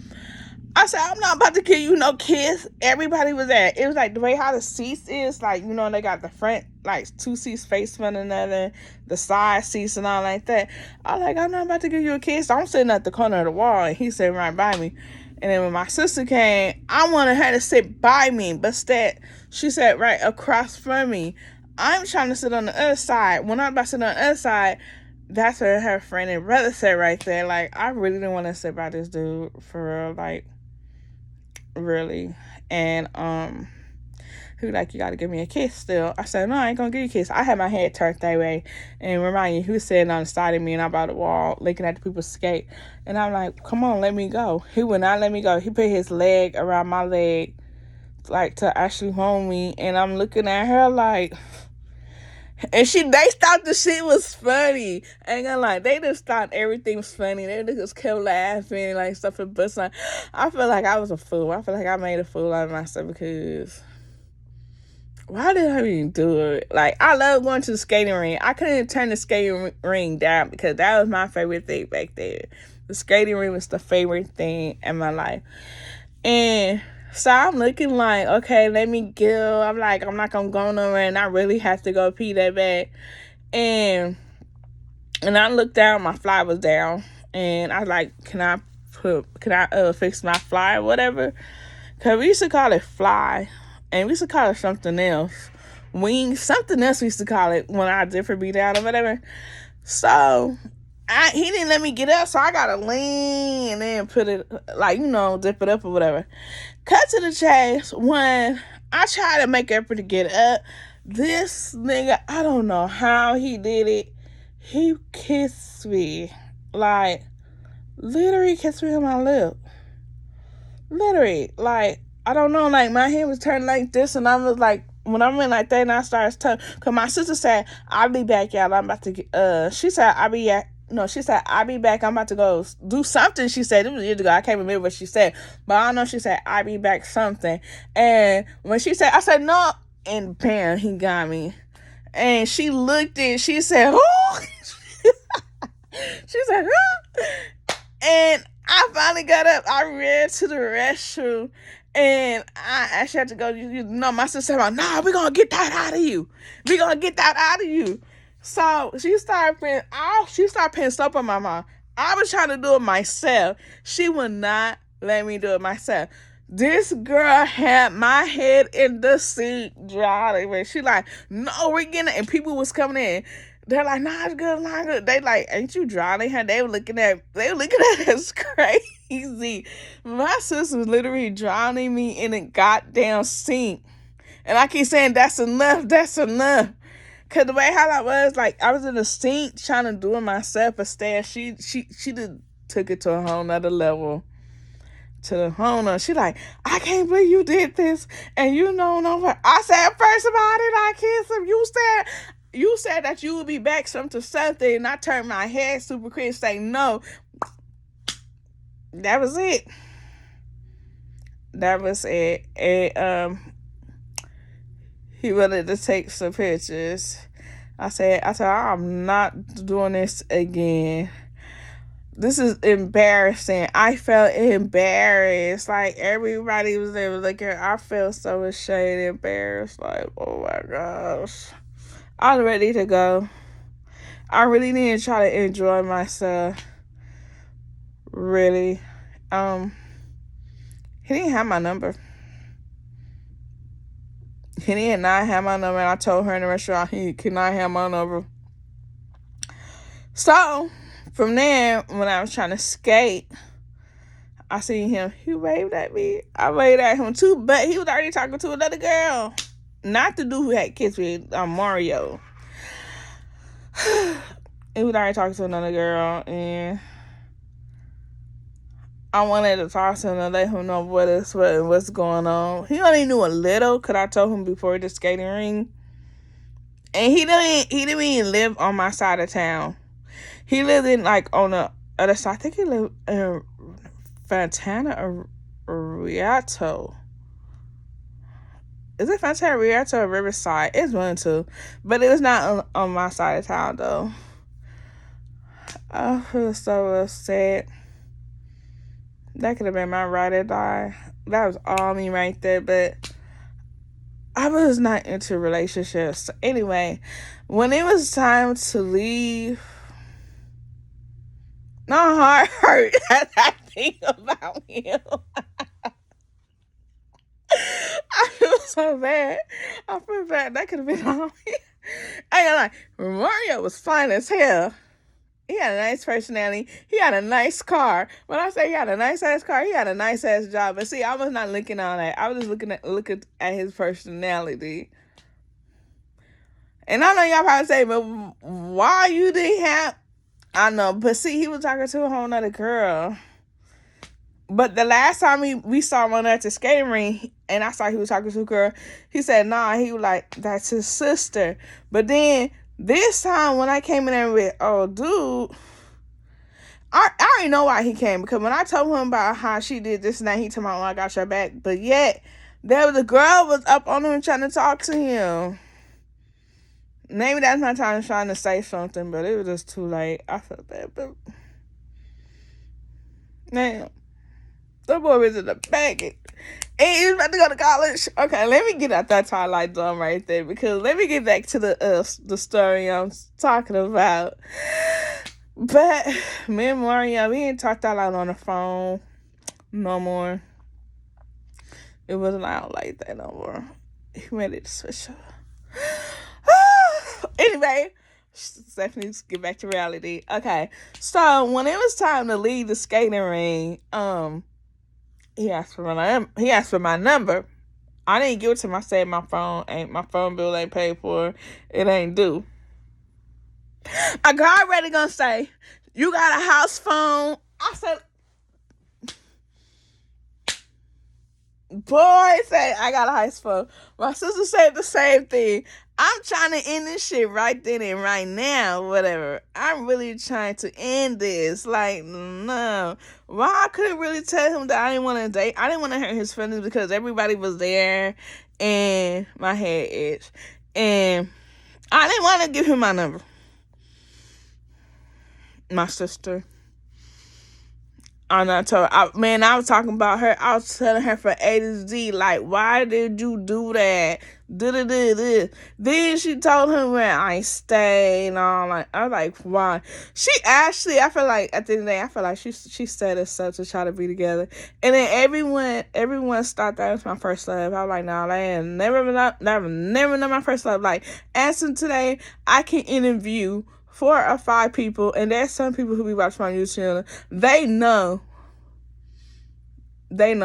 I said, I'm not about to give you no kiss. Everybody was there. It was like the way how the seats is, like, you know, they got the front, like, 2 seats facing one another, the side seats and all like that. I was like, I'm not about to give you a kiss. I'm sitting at the corner of the wall, and he's sitting right by me. And then when my sister came, I wanted her to sit by me, but instead, she sat right across from me. I'm trying to sit on the other side. When I'm about to sit on the other side, that's where her friend and brother sat right there. Like, I really didn't want to sit by this dude, for real. Like, really. And he was like, you gotta give me a kiss still. I said, no, I ain't gonna give you a kiss. I had my head turned that way, and remind you, he was sitting on the side of me, and I'm by the wall looking at the people skate. And I'm like, come on, let me go. He would not let me go. He put his leg around my leg, like, to actually hold me. And I'm looking at her like, and they thought the shit was funny. I ain't gonna lie, they just thought everything was funny. They just kept laughing, like, stuff and busting. I feel like I was a fool. I feel like I made a fool out of myself, because why did I even do it? Like, I love going to the skating ring. I couldn't turn the skating ring down, because that was my favorite thing back there. The skating ring was the favorite thing in my life. And so I'm looking like, okay, let me go. I'm like, I'm not going to go nowhere, and I really have to go pee that bad. And I looked down, my fly was down. And I was like, can I fix my fly or whatever? Because we used to call it fly. And we used to call it something else. Wings, something else we used to call it when I did for be down or whatever. So he didn't let me get up, so I gotta lean and then put it, like, you know, dip it up or whatever. Cut to the chase. When I tried to make effort to get up, this nigga, I don't know how he did it. He kissed me. Like, literally kissed me on my lip. Literally. Like, I don't know, like, my hand was turned like this, and I was like, when I went like that, and I started to, because my sister said, I'll be back, y'all. I'm about to, she said, I'll be back. I'm about to go do something. She said, it was years ago. I can't remember what she said, but I know she said, I'll be back something. And when she said, I said, no, and bam, he got me. And she looked and she said, oh, she said, oh. And I finally got up. I ran to the restroom. And I actually had to go, my sister said, nah, we're going to get that out of you. We're going to get that out of you. So she started putting soap on my mouth. I was trying to do it myself. She would not let me do it myself. This girl had my head in the sink drowning. She like, no, we're getting it. And people was coming in. They're like, nah, it's good, nah, good. They like, ain't you drowning her? They were looking at us crazy. My sister was literally drowning me in a goddamn sink. And I keep saying, that's enough. Cause the way how I was, like, I was in the sink trying to do it myself, but she just took it to a whole nother level. To the whole nother. She like, I can't believe you did this. And you know, no, I said, first of all, I kissed him. You said that you would be back something, and I turned my head super quick and say no. That was it. And he wanted to take some pictures. I said, I'm not doing this again. This is embarrassing. I felt embarrassed. Like, everybody was there looking. I felt so ashamed and embarrassed. Like, oh my gosh. I was ready to go. I really need to try to enjoy myself. Really. He didn't have my number. He did not have my number. And I told her in the restaurant he could not have my number. So, from there, when I was trying to skate, I seen him. He waved at me. I waved at him too, but he was already talking to another girl. Not the dude who had kissed me, Mario. He was already talking to another girl, and I wanted to talk to him and let him know what's going on. He only knew a little, because I told him before the skating ring. And he didn't even live on my side of town. He lived in, like, on the other side. I think he lived in Fontana or Rialto. Is it Fontana Rialto or Riverside? It's one too, but it was not on my side of town though. I feel so upset. That could have been my ride or die. That was all me right there, but I was not into relationships. Anyway, when it was time to leave, my heart hurt as I think about him. I feel so bad. I feel bad. That could have been all me. I ain't like Mario was fine as hell. He had a nice personality. He had a nice car. When I say he had a nice ass car, he had a nice ass job. But see, I was not looking on that. I was just looking at his personality. And I know y'all probably say, but why you didn't have? I know, but see, he was talking to a whole nother girl. But the last time we saw one at the skating rink, and I saw he was talking to a girl, he said, nah, he was like, that's his sister. But then this time when I came in there with, oh, dude, I already know why he came. Because when I told him about how she did this and that, he told me, oh, I got your back. But yet, there was a girl was up on him trying to talk to him. Maybe that's my time trying to say something, but it was just too late. I felt bad, but man, the boy was in the back. And he was about to go to college. Okay, let me get out that Twilight Zone right there, because let me get back to the story I'm talking about. But me and Mario, we ain't talked that lot on the phone no more. It wasn't out like that no more. He made it switch up. Anyway, Stephanie, let's get back to reality. Okay, so when it was time to leave the skating ring, he asked for my number. I didn't give it to him. I said my phone bill ain't paid for. It ain't due. I got already gonna say, you got a house phone? I said, boy, say I got a house phone. My sister said the same thing. I'm trying to end this shit right then and right now, whatever. I'm really trying to end this. Like, no. Why I couldn't really tell him that I didn't want to date? I didn't want to hurt his feelings because everybody was there and my head itched. And I didn't want to give him my number. My sister. I was talking about her. I was telling her from A to Z, like, why did you do that? Then she told him where I stayed and all. Like, I was like, why? She actually, I feel like at the end of the day, I feel like she set us up to try to be together. And then everyone thought that was my first love. I was like, nah, that ain't never been my first love. Like, as of today, I can interview 4 or 5 people, and there's some people who be watching my YouTube channel. They know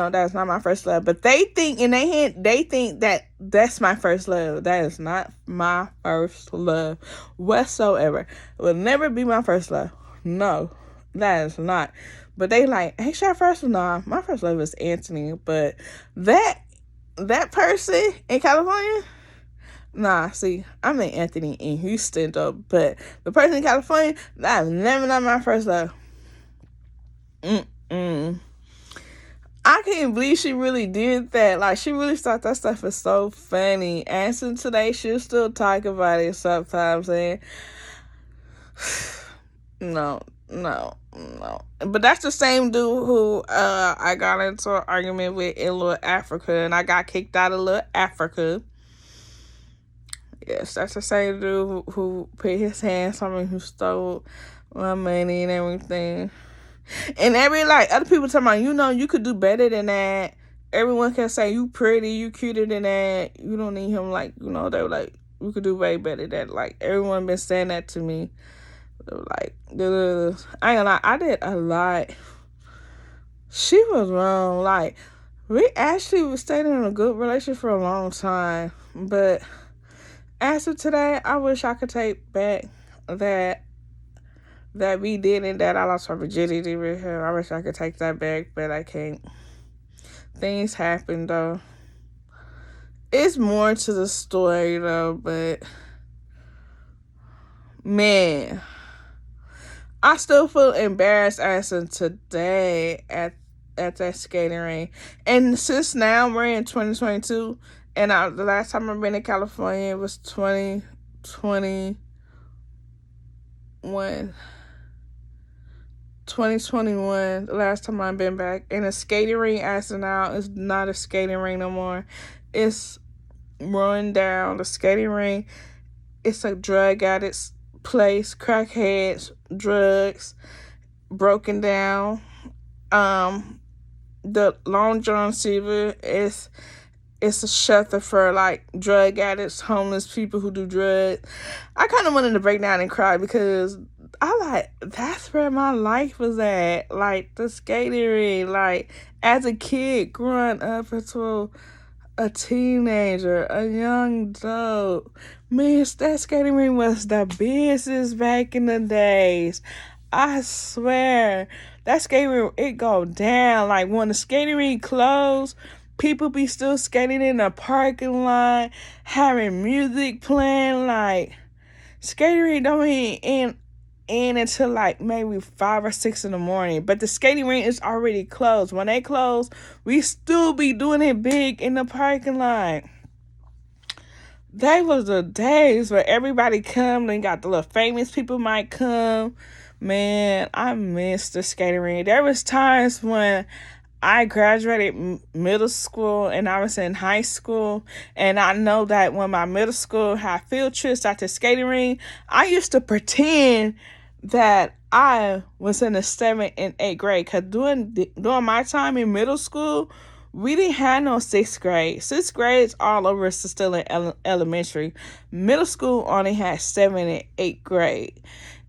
that's not my first love, but they think in their head, they think that that's my first love. That is not my first love whatsoever. It will never be my first love. No, that is not. But they like, hey, your first love? Nah, my first love is Anthony, but that person in California. Nah, see, I'm in Anthony in Houston, though. But the person in California, that's never not my first love. I can't believe she really did that. Like, she really thought that stuff was so funny. And since today, she'll still talk about it sometimes. And no. But that's the same dude who I got into an argument with in Little Africa. And I got kicked out of Little Africa. Yes, that's the same dude who put his hands on me, who stole my money and everything. And other people talking about, you could do better than that. Everyone can say you pretty, you cuter than that. You don't need him, they were like, you could do way better than that. Like, everyone been saying that to me. They were like, I ain't gonna lie, I did a lot. She was wrong. Like, we actually was staying in a good relationship for a long time, but as of today, I wish I could take back that we did and that I lost my virginity with her. I wish I could take that back, but I can't. Things happen, though. It's more to the story, though, but man, I still feel embarrassed as of today at at that skating rink. And since now we're in 2022, and the last time I've been in California was 2021. 2021, the last time I've been back. And the skating rink as of now is not a skating rink no more. It's run down. The skating rink, it's a drug addicts place, crackheads, drugs, broken down. The Long John Silver it's a shelter for like drug addicts, homeless people who do drugs. I kind of wanted to break down and cry because that's where my life was at. Like the skating rink, like as a kid growing up into a teenager, a young adult. Man, that skating rink was the business back in the days. I swear, that skating rink, it go down. Like when the skating rink closed, people be still skating in the parking lot, having music playing. Like skating rink don't even end until like maybe 5 or 6 in the morning. But the skating rink is already closed. When they close, we still be doing it big in the parking lot. They was the days where everybody come and got the little famous people might come. Man, I miss the skating rink. There was times when I graduated middle school and I was in high school, and I know that when my middle school had field trips at the skating rink, I used to pretend that I was in the 7th and 8th grade, because during my time in middle school, we didn't have no 6th grade. 6th grade is all over still in elementary. Middle school only had 7th and 8th grade.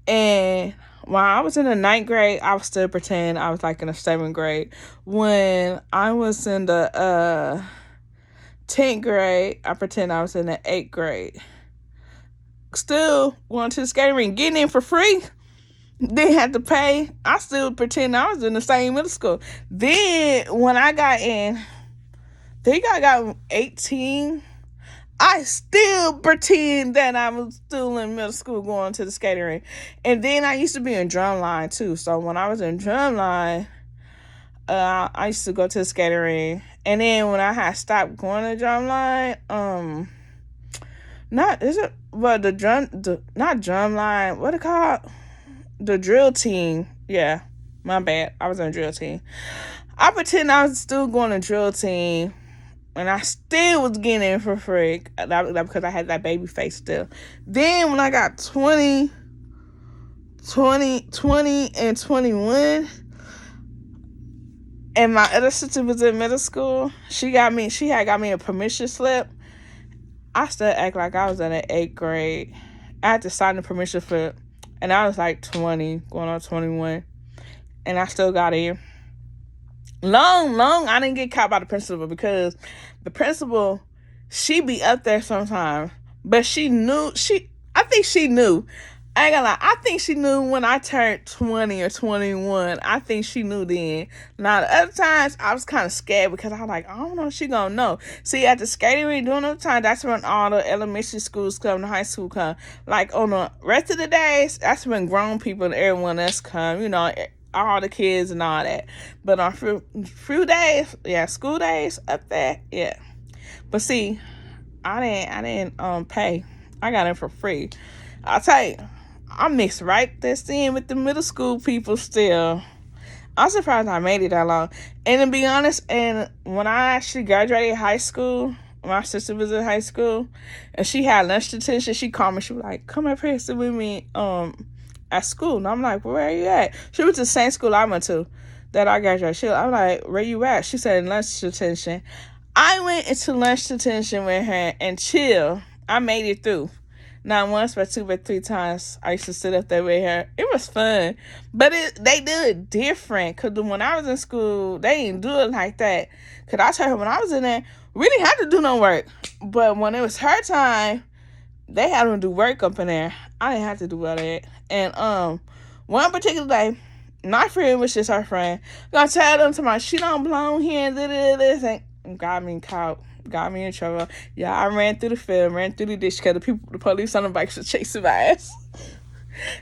And while I was in the 9th grade, I was still pretending I was like in the 7th grade. When I was in the 10th grade, I pretend I was in the 8th grade. Still going to the skating rink, getting in for free. Didn't have to pay. I still pretend I was in the same middle school. Then when I got in, I think I got 18. I still pretend that I was still in middle school going to the skating rink. And then I used to be in drumline too. So when I was in drumline, I used to go to the skating rink. And then when I had stopped going to drumline, not drumline, what it called? The drill team. Yeah, my bad. I was on drill team. I pretend I was still going to drill team, and I still was getting in for free. That because I had that baby face still. Then when I got 20 and 21, and my other sister was in middle school, she had got me a permission slip. I still act like I was in the 8th grade. I had to sign the permission slip, and I was like 20, going on 21, and I still got in. Long, I didn't get caught by the principal, because the principal, she be up there sometimes, but I think she knew. I ain't gonna lie, I think she knew when I turned 20 or 21. I think she knew then. Now, the other times, I was kind of scared, because I was like, I don't know if she gonna know. See, at the skating rink during those times, that's when all the elementary schools come, the high school come. Like, on the rest of the days, that's when grown people and everyone else come, all the kids and all that. But on few days, yeah, school days up there, yeah. But see, I didn't pay. I got in for free. I'll tell you, I mixed right this in with the middle school people still. I'm surprised I made it that long. And to be honest, and when I actually graduated high school, my sister was in high school, and she had lunch detention. She called me. She was like, "Come up here, sit with me at school." And I'm like, "Where are you at?" She went to the same school I went to that I graduated. I'm like, "Where you at?" She said, "Lunch detention." I went into lunch detention with her and chill. I made it through. Not once, but 2 but 3 times. I used to sit up there with her. It was fun. But they do it different. Because when I was in school, they didn't do it like that. Because I told her, when I was in there, we didn't have to do no work. But when it was her time, they had them do work up in there. I didn't have to do all that. And one particular day, my friend was just her friend. Gonna tell them to my, she don't belong here and this, and got me caught. Got me in trouble. Yeah, I ran through the field, ran through the ditch, because the police on the bikes were chasing my ass.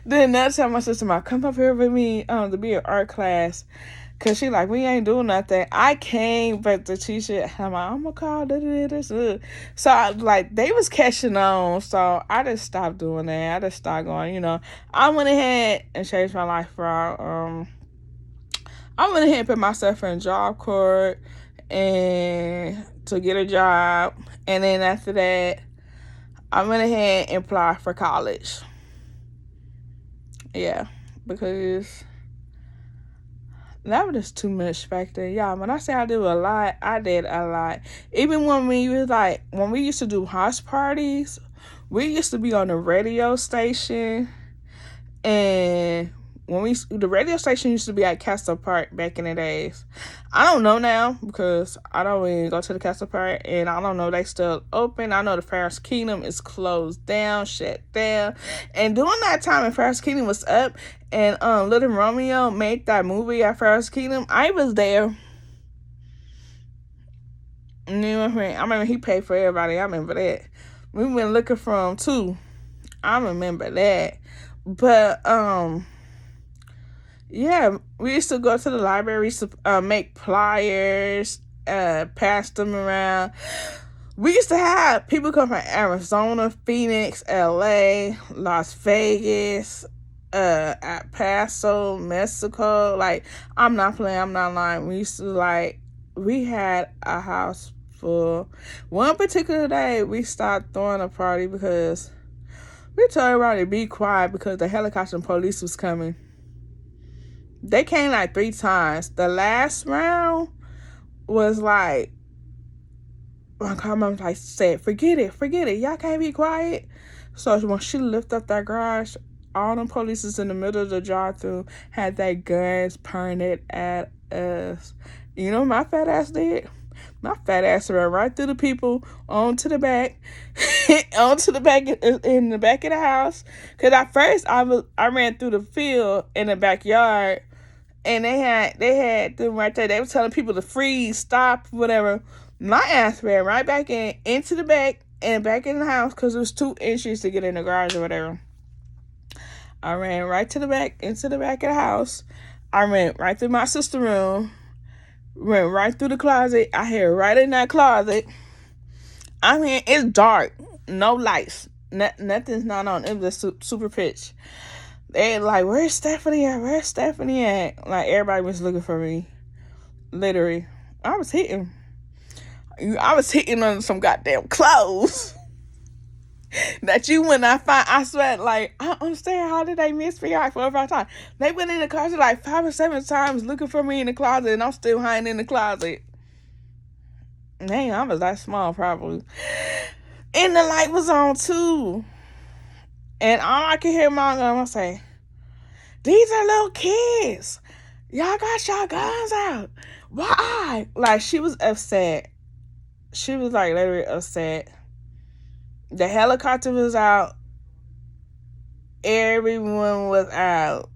Then another time, my sister, come up here with me to be in art class. Cause she like, we ain't doing nothing. I came, but the teacher, I'm like, I'm gonna call this. So like they was catching on. So I just stopped doing that. I just started going, I went ahead and changed my life around. I went ahead and put myself in job court and to get a job. And then after that, I went ahead and applied for college. Yeah, because that was just too much back then. Yeah, when I say I do a lot, I did a lot. Even when we used to do house parties, we used to be on the radio station, and the radio station used to be at Castle Park back in the days. I don't know now because I don't even go to the Castle Park, and I don't know if they still open. I know the Ferris Kingdom is closed down, shut down. And during that time when Ferris Kingdom was up and Little Romeo made that movie at Ferris Kingdom, I was there. You know what I mean? I remember he paid for everybody. I remember that. We went looking for him too. I remember that. But yeah, we used to go to the library to make flyers, pass them around. We used to have people come from Arizona, Phoenix, LA, Las Vegas, at Paso, Mexico. Like, I'm not playing, I'm not lying. We had a house full. One particular day, we started throwing a party because we told everybody to be quiet because the helicopter and police was coming. They came like 3 times. The last round was like, my grandma said, forget it. Y'all can't be quiet. So when she lifted up that garage, all them police in the middle of the drive-thru had their guns pointed at us. You know what my fat ass did? My fat ass ran right through the people onto the back, onto the back in the back of the house. Cause at first I ran through the field in the backyard. And they had them right there. They were telling people to freeze, stop, whatever. My ass ran right back into the back and back in the house because it was 2 inches to get in the garage or whatever. I ran right to the back, into the back of the house. I ran right through my sister's room, went right through the closet. I hid right in that closet. I mean, it's dark, no lights, nothing's not on. It was super pitch. They like, where's Stephanie at? Like, everybody was looking for me. Literally. I was hitting on some goddamn clothes that you would not find. I swear, like, I don't understand how did they miss me like 4 or 5 times. They went in the closet like 5 or 7 times looking for me in the closet, and I'm still hiding in the closet. Dang, I was that small probably. And the light was on too. And all I could hear my grandma say, these are little kids. Y'all got your guns out. Why? Like, she was upset. She was like literally upset. The helicopter was out. Everyone was out.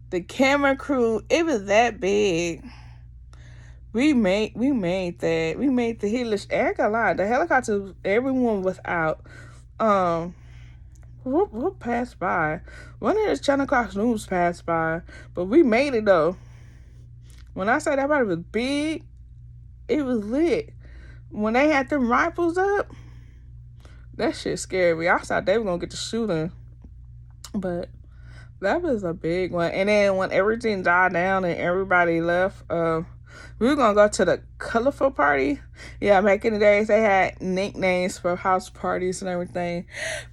The camera crew, it was that big. We made that. We made the Hitler's air line. The helicopter, everyone was out. What passed by? One of the Channel Clock News passed by, but we made it though. When I say that party was big, it was lit. When they had them rifles up, that shit scared me. I thought they were gonna get the shooting, but that was a big one. And then when everything died down and everybody left, we were gonna go to the colorful party. Yeah, back in the days they had nicknames for house parties and everything.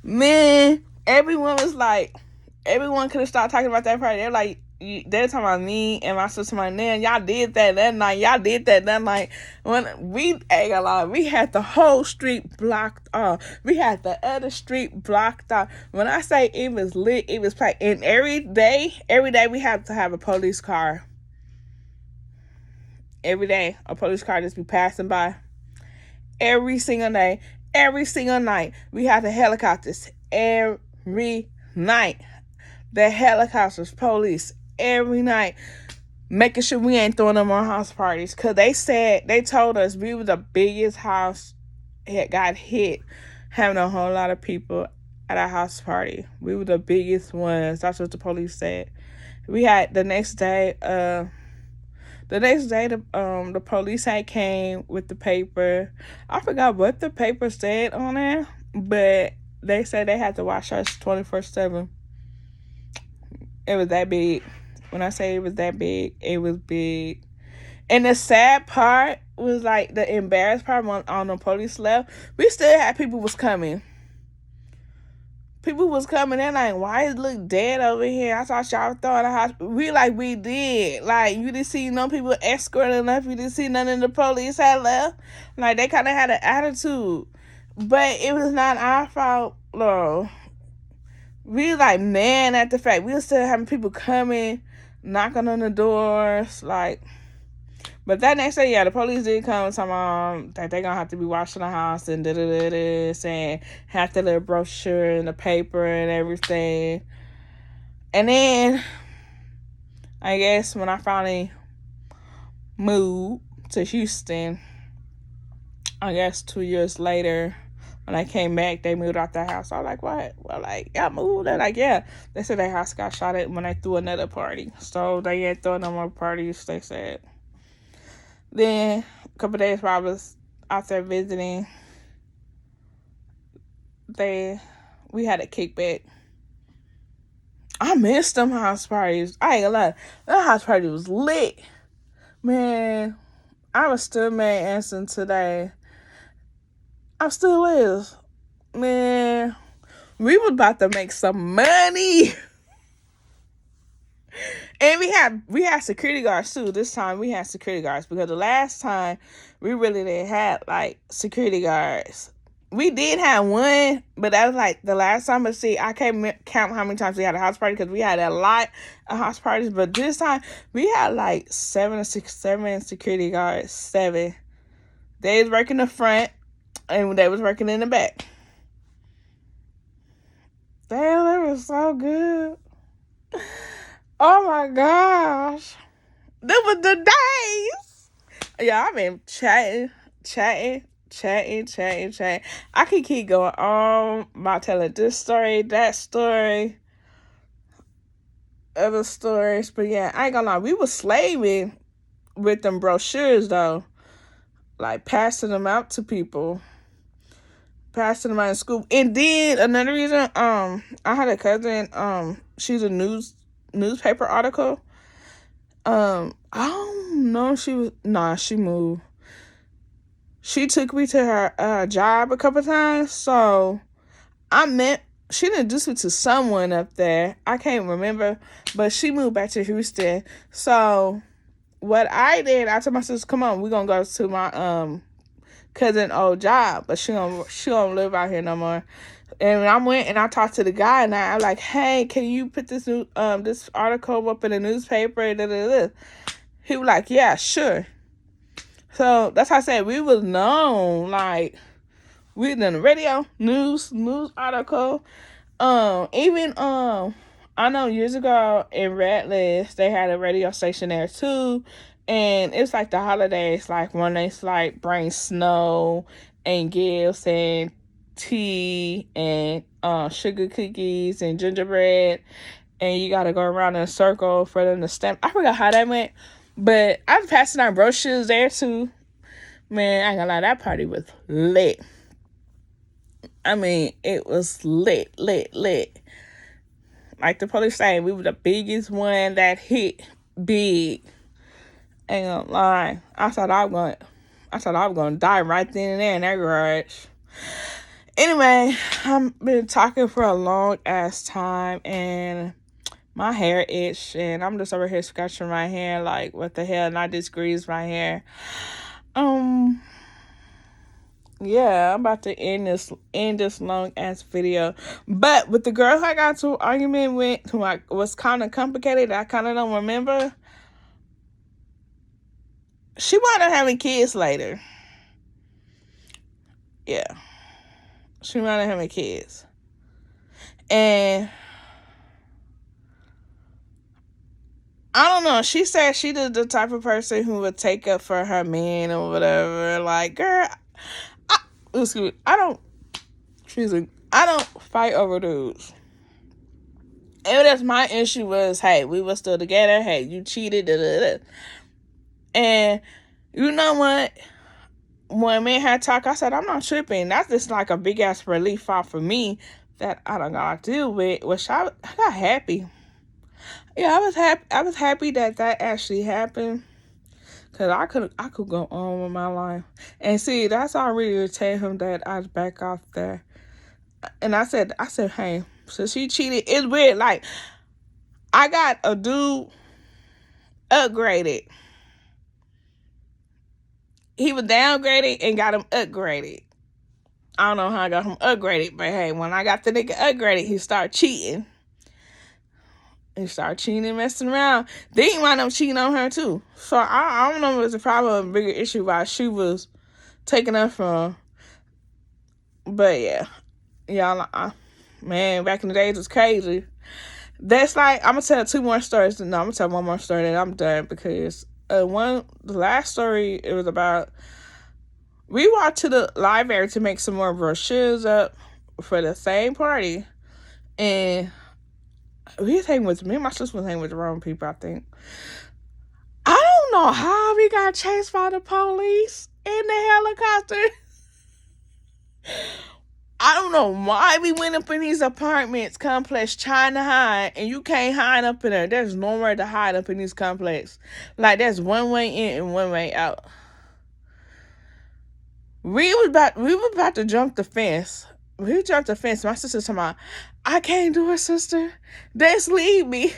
Man, everyone could have stopped talking about that party. They're like, they're talking about me and my sister, my nan. Y'all did that night. When we ain't gonna lie, we had the whole street blocked off. We had the other street blocked off. When I say it was lit, it was packed. And every day we had to have a police car. Every day, a police car just be passing by. Every single day, every single night, we had the helicopters. Every night, the helicopters, police, every night, making sure we ain't throwing no more house parties. Because they told us we were the biggest house that got hit, having a whole lot of people at our house party. We were the biggest ones. That's what the police said. We had the next day, The next day, the police had came with the paper. I forgot what the paper said on it, but they said they had to watch us 24/7. It was that big. When I say it was that big, it was big. And the sad part was like the embarrassed part on the police left. We still had people was coming. People was coming in like, why it look dead over here? I thought y'all throwing the hospital. We did. Like, you didn't see no people escorting up. You didn't see none of the police had left. Like, they kind of had an attitude. But it was not our fault, though. We like, man, at the fact. We were still having people coming, knocking on the doors, like... But that next day, yeah, the police did come talking that they're going to have to be washing the house and and have the little brochure and the paper and everything. And then, I guess when I finally moved to Houston, I guess 2 years later, when I came back, they moved out the house. I was like, what? Well, like, y'all moved? They're like, yeah. They said their house got shot at when they threw another party. So they ain't throwing no more parties, they said. Then, a couple days while I was out there visiting, we had a kickback. I missed them house parties. I ain't gonna lie. That house party was lit. Man, I was still mad answering today. I still is. Man, we was about to make some money. And we had security guards too. This time we had security guards because the last time we really didn't have like security guards. We did have one, but that was like the last time. But see, I can't count how many times we had a house party because we had a lot of house parties. But this time we had like 7 security guards. 7. They was working the front and they was working in the back. Damn, that was so good. Oh my gosh. That was the days. Yeah, I've been chatting. I can keep going on about telling this story, that story, other stories. But yeah, I ain't gonna lie. We was slaving with them brochures though. Like passing them out to people. Passing them out in school. And then another reason, I had a cousin, she's a newspaper article. I don't know if she moved. She took me to her job a couple times, so she introduced me to someone up there. I can't remember, but she moved back to Houston. So what I did, I told my sister, come on, we're gonna go to my cousin old job, but she don't live out here no more. And I went and I talked to the guy, and I was like, hey, can you put this this article up in the newspaper? He was like, yeah, sure. So that's how I said we was known. Like, we done the radio, news article. Even I know years ago in Redlands, they had a radio station there too. And it's like the holidays, like when they like bring snow and gifts and tea and sugar cookies and gingerbread, and you gotta go around in a circle for them to stamp. I forgot how that went, but I was passing out brochures there too. Man, I ain't gonna lie, that party was lit. I mean, it was lit. Like the police saying, we were the biggest one that hit big. Ain't gonna lie. I thought I was gonna die right then and there in that garage. Anyway, I've been talking for a long ass time and my hair itch and I'm just over here scratching my hair like what the hell, and I just greased my hair. Yeah, I'm about to end this long ass video. But with the girl I got into an argument with, who was kind of complicated, I kind of don't remember. She wound up having kids later. Yeah. She wound up having kids. And I don't know. She said she was the type of person who would take up for her man or whatever. Like, girl, I don't fight over dudes. And that's my issue was, hey, we were still together. Hey, you cheated. And you know what? When me and her talk, I said, I'm not tripping. That's just like a big ass relief off for me that I don't got to deal with. Which I got happy. Yeah, I was happy. I was happy that actually happened. Cause I could go on with my life. And see, that's all I really tell him that I was back off there. And I said, hey, so she cheated. It's weird. Like, I got a dude upgraded. He was downgraded and got him upgraded. I don't know how I got him upgraded, but hey, when I got the nigga upgraded, he started cheating. He started cheating and messing around. Then he wound up cheating on her too. So I don't know if it was a problem, a bigger issue why she was taking her from. But yeah, y'all, man, back in the days it was crazy. That's like, I'm gonna tell two more stories. No, I'm gonna tell one more story and I'm done, because the last story, it was about, we walked to the library to make some more brochures up for the same party, and we was hanging with, me and my sister was hanging with the wrong people, I think. I don't know how we got chased by the police in the helicopter. I don't know why we went up in these apartments complex trying to hide, and you can't hide up in there. There's nowhere to hide up in these complex. Like, there's one way in and one way out. We was about to jump the fence. We jumped the fence. My sister talking about, I can't do it, sister. Just leave me.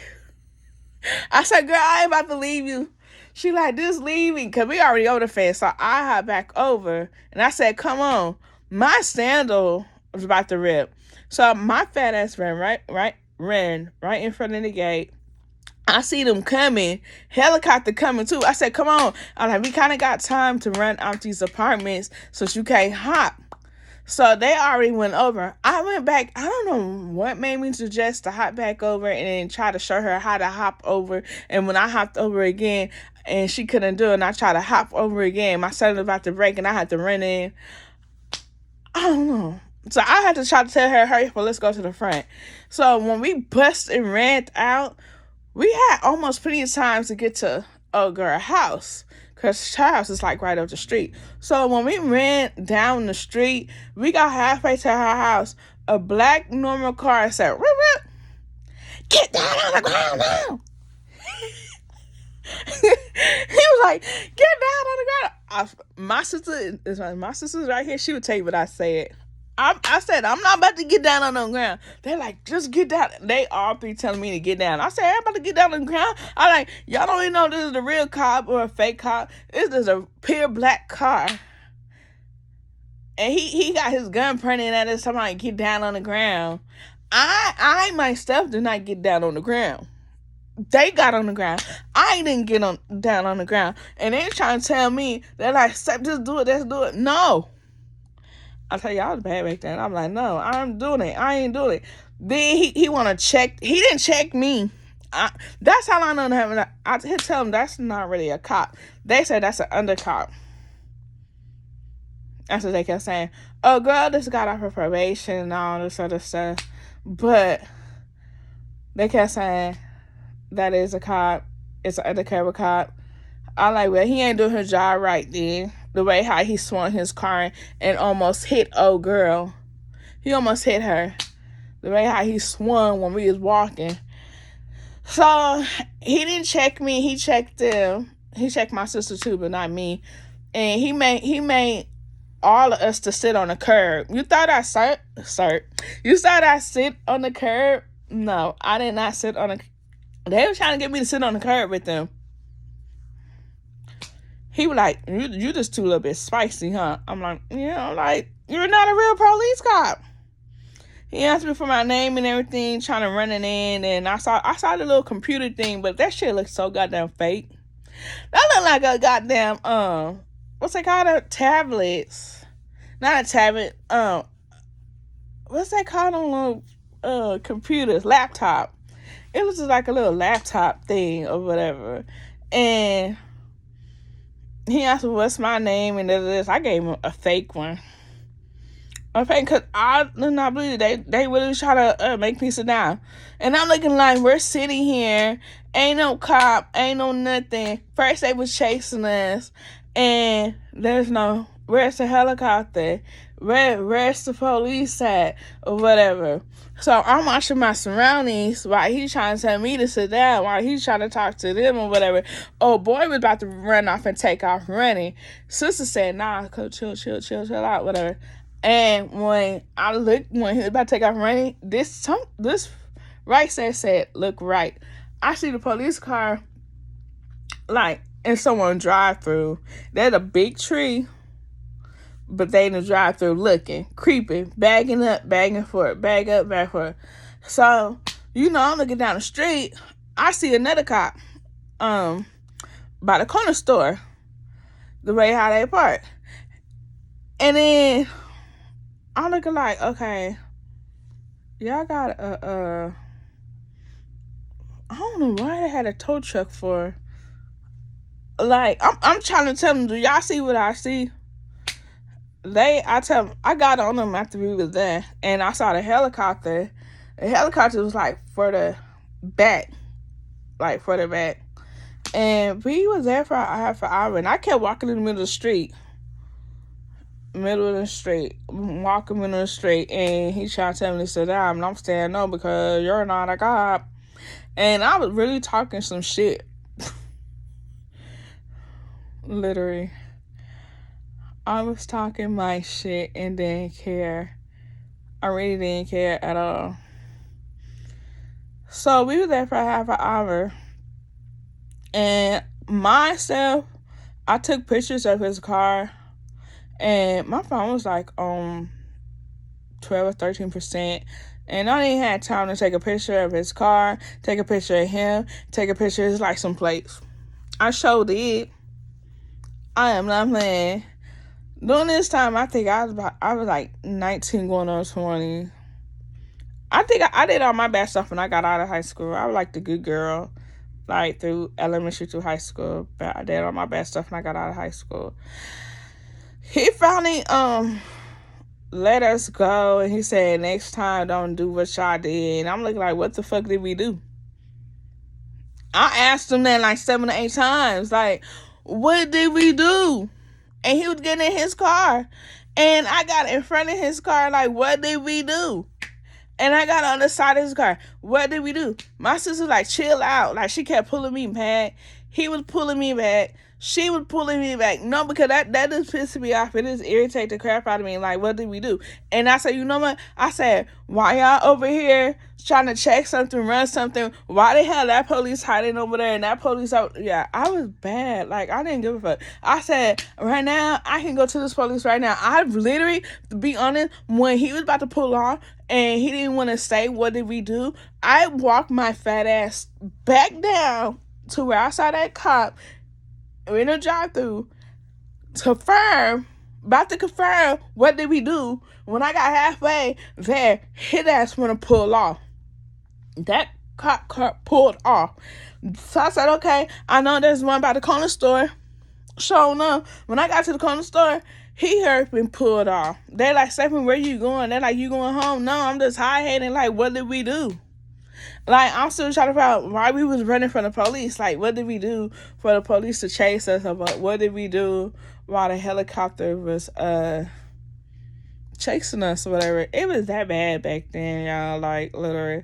I said, girl, I ain't about to leave you. She like, just leave me, because we already over the fence. So I hop back over, and I said, come on. My sandal was about to rip. So my fat ass ran right in front of the gate. I see them coming, helicopter coming too. I said, come on. I'm like, we kind of got time to run out these apartments so you can't hop. So they already went over. I went back. I don't know what made me suggest to hop back over and then try to show her how to hop over. And when I hopped over again and she couldn't do it, and I tried to hop over again, my son was about to break and I had to run in. I don't know. So I had to try to tell her, hurry up, let's go to the front. So when we bust and ran out, we had almost plenty of time to get to old girl's house, because her house is like right up the street. So when we ran down the street, we got halfway to her house. A black normal car said, rip, rip. Get down on the ground now. He was like, get down on the ground. My sister's right here. She would tell you what I said. I said, I'm not about to get down on the ground. They're like, just get down. They all three telling me to get down. I said, I'm about to get down on the ground. I'm like, y'all don't even know this is the real cop or a fake cop. This is a pure black car. And he got his gun pointing at us, somebody get down on the ground. I myself did not get down on the ground. They got on the ground. I didn't get down on the ground. And they're trying to tell me, they're like, just do it, let's do it. No. I tell you, I was bad back then. I'm like, no, I'm doing it. I ain't doing it. Then he want to check. He didn't check me. That's how I know him. I tell him that's not really a cop. They said that's an undercop. That's what they kept saying. Oh, girl, this got off her probation and all this other stuff. But they kept saying that is a cop. It's an undercover cop. I like, well, he ain't doing his job right then. The way how he swung his car and almost hit old girl. He almost hit her. The way how he swung when we was walking. So he didn't check me. He checked them. He checked my sister too, but not me. And he made all of us to sit on the curb. You thought I You thought I sit on the curb? No, I did not sit on the. They were trying to get me to sit on the curb with them. He was like, you just too little bit spicy, huh? I'm like, yeah, like, you're not a real police cop. He asked me for my name and everything, trying to run it in, and I saw the little computer thing, but that shit looks so goddamn fake. That looked like a goddamn, what's it called? Tablets. Not a tablet, what's that called on little computers? Laptop. It was just like a little laptop thing or whatever. And he asked me what's my name and this. I gave him a fake one. Okay, because I do not believe they really try to make me sit down. And I'm looking like, we're sitting here, ain't no cop, ain't no nothing. First they was chasing us, and there's no, where's the helicopter? Where's the police at? Or whatever. So I'm watching my surroundings while he's trying to tell me to sit down, while he's trying to talk to them or whatever. Oh, boy was about to run off and take off running. Sister said, nah, chill out, whatever. And when I looked, when he was about to take off running, this right side said, look right. I see the police car, like, in someone's drive-through. There's a big tree, but they in the drive-through looking, creeping, bagging up, bagging forth, bag up, bag forth. So, I'm looking down the street. I see another cop, by the corner store, the way how they park. And then I'm looking like, okay, y'all got I don't know why they had a tow truck for. Like, I'm trying to tell them, do y'all see what I see? I tell them, I got on them after we was there, and I saw the helicopter. The helicopter was like for the back, and we was there for half an hour, and I kept walking in the middle of the street. Walking in the street, and he tried to tell me to sit down, and I'm saying no because you're not a cop. And I was really talking some shit. Literally. I was talking my shit and didn't care. I really didn't care at all. So we were there for half an hour, and myself, I took pictures of his car. And my phone was like 12 or 13%. And I didn't have time to take a picture of his car, take a picture of him, take a picture of his license plates. I sure did. I am not playing. During this time, I think I was like 19 going on 20. I think I did all my bad stuff when I got out of high school. I was like the good girl, like through elementary to high school. But I did all my bad stuff when I got out of high school. He finally let us go, and he said, next time don't do what y'all did. And I'm looking like, what the fuck did we do? I asked him that like 7 or 8 times, like, what did we do? And he was getting in his car, and I got in front of his car, like, what did we do? And I got on the side of his car, what did we do? My sister was like, chill out. Like, she kept pulling me back. He was pulling me back. She was pulling me back. No, because that just pissed me off. It just irritated the crap out of me. Like, what did we do? And I said, you know what? I said, why y'all over here trying to check something, run something? Why the hell that police hiding over there and that police out? Yeah, I was bad. Like, I didn't give a fuck. I said, right now, I can go to this police right now. I literally, to be honest, when he was about to pull off and he didn't want to say, what did we do? I walked my fat ass back down to where I saw that cop in a drive-through, about to confirm what did we do. When I got halfway there, his ass want to pull off. That cop car pulled off. So I said, okay, I know there's one by the corner store. Sure enough, when I got to the corner store, he heard me pulled off. They like, Stephen, where you going? They're like, you going home? No, I'm just high-heading. Like, what did we do? Like, I'm still trying to figure out why we was running from the police. Like, what did we do for the police to chase us? Or what did we do while the helicopter was chasing us or whatever? It was that bad back then, y'all. Like, literally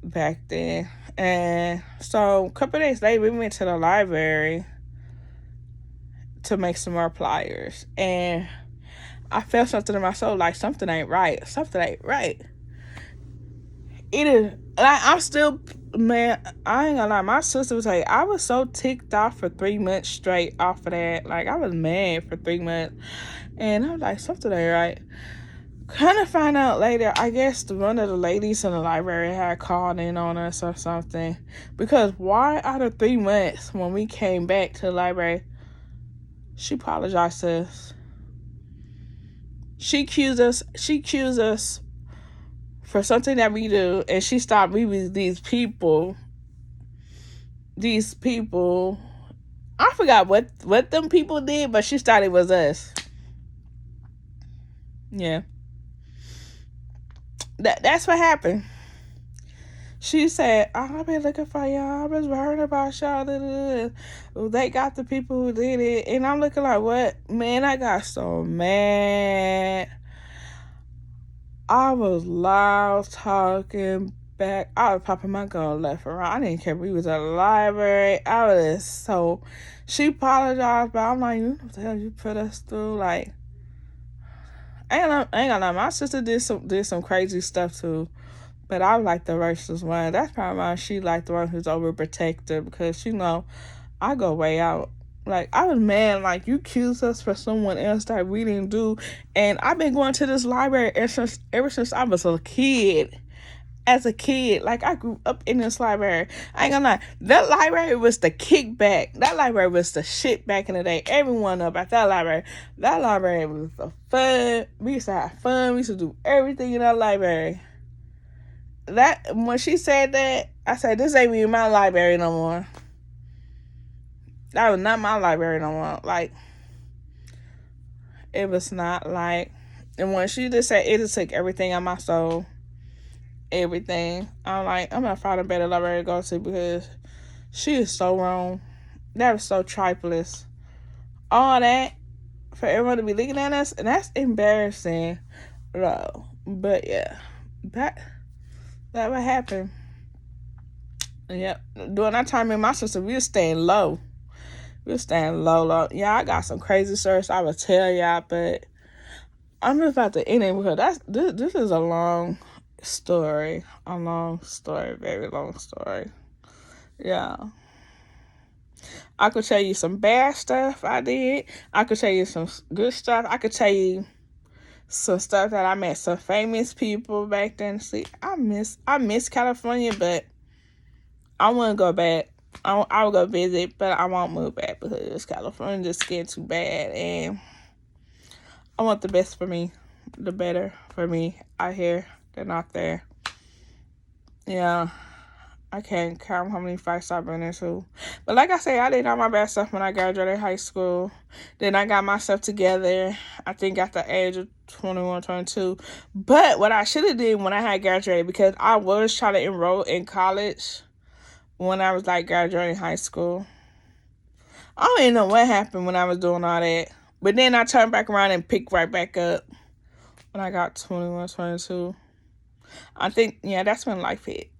back then. And so a couple days later, we went to the library to make some more pliers. And I felt something in my soul, like, something ain't right. Something ain't right. It is, like, I'm still, man, I ain't gonna lie, my sister was like, I was so ticked off for 3 months straight off of that. Like, I was mad for 3 months. And I was like, something ain't right. Kind of find out later, I guess one of the ladies in the library had called in on us or something. Because why out of 3 months, when we came back to the library, she apologized to us. She accused us for something that we do, and she thought we was these people. I forgot what them people did, but she thought it was us. Yeah. That's what happened. She said, I've been looking for y'all. I was worried about y'all. They got the people who did it. And I'm looking like, what? Man, I got so mad. I was loud talking back. I was popping my gun left and right. I didn't care if we was at the library. I was so... She apologized, but I'm like, you know what the hell you put us through? Like, I ain't gonna lie. My sister did some crazy stuff too. But I like the racist one. That's probably why she like the one who's overprotective, because, you know, I go way out. Like, I was mad, like, you accused us for someone else that we didn't do. And I've been going to this library ever since I was a kid. As a kid, like, I grew up in this library. I ain't gonna lie. That library was the kickback. That library was the shit back in the day. Everyone know about that library. That library was the fun. We used to have fun. We used to do everything in that library. That when she said that, I said, this ain't even my library no more. That was not my library no more. Like, it was not like... And when she just said, it just took everything out of my soul. Everything. I'm like, I'm gonna find a better library to go to, because she is so wrong. That was so trifless. All that for everyone to be looking at us, and that's embarrassing. No. But yeah. That what happened. Yep. During that time, me and my sister, we were staying low. Low. Yeah, I got some crazy stories I would tell y'all, but I'm just about to end it, because this is a long story. Very long story. Yeah. I could tell you some bad stuff I did. I could tell you some good stuff. I could tell you some stuff that I met some famous people back then. See, I miss California, but I want to go back. I will go visit, but I won't move back, because California just getting too bad, and I want the best for me, the better for me out here than out there. Yeah, I can't count how many fights I've been into. But like I say, I did all my bad stuff when I graduated high school. Then I got myself together, I think at the age of 21, 22. But what I should have did when I had graduated, because I was trying to enroll in college when I was like graduating high school. I don't even know what happened when I was doing all that. But then I turned back around and picked right back up when I got 21, 22. I think, yeah, that's when life hit.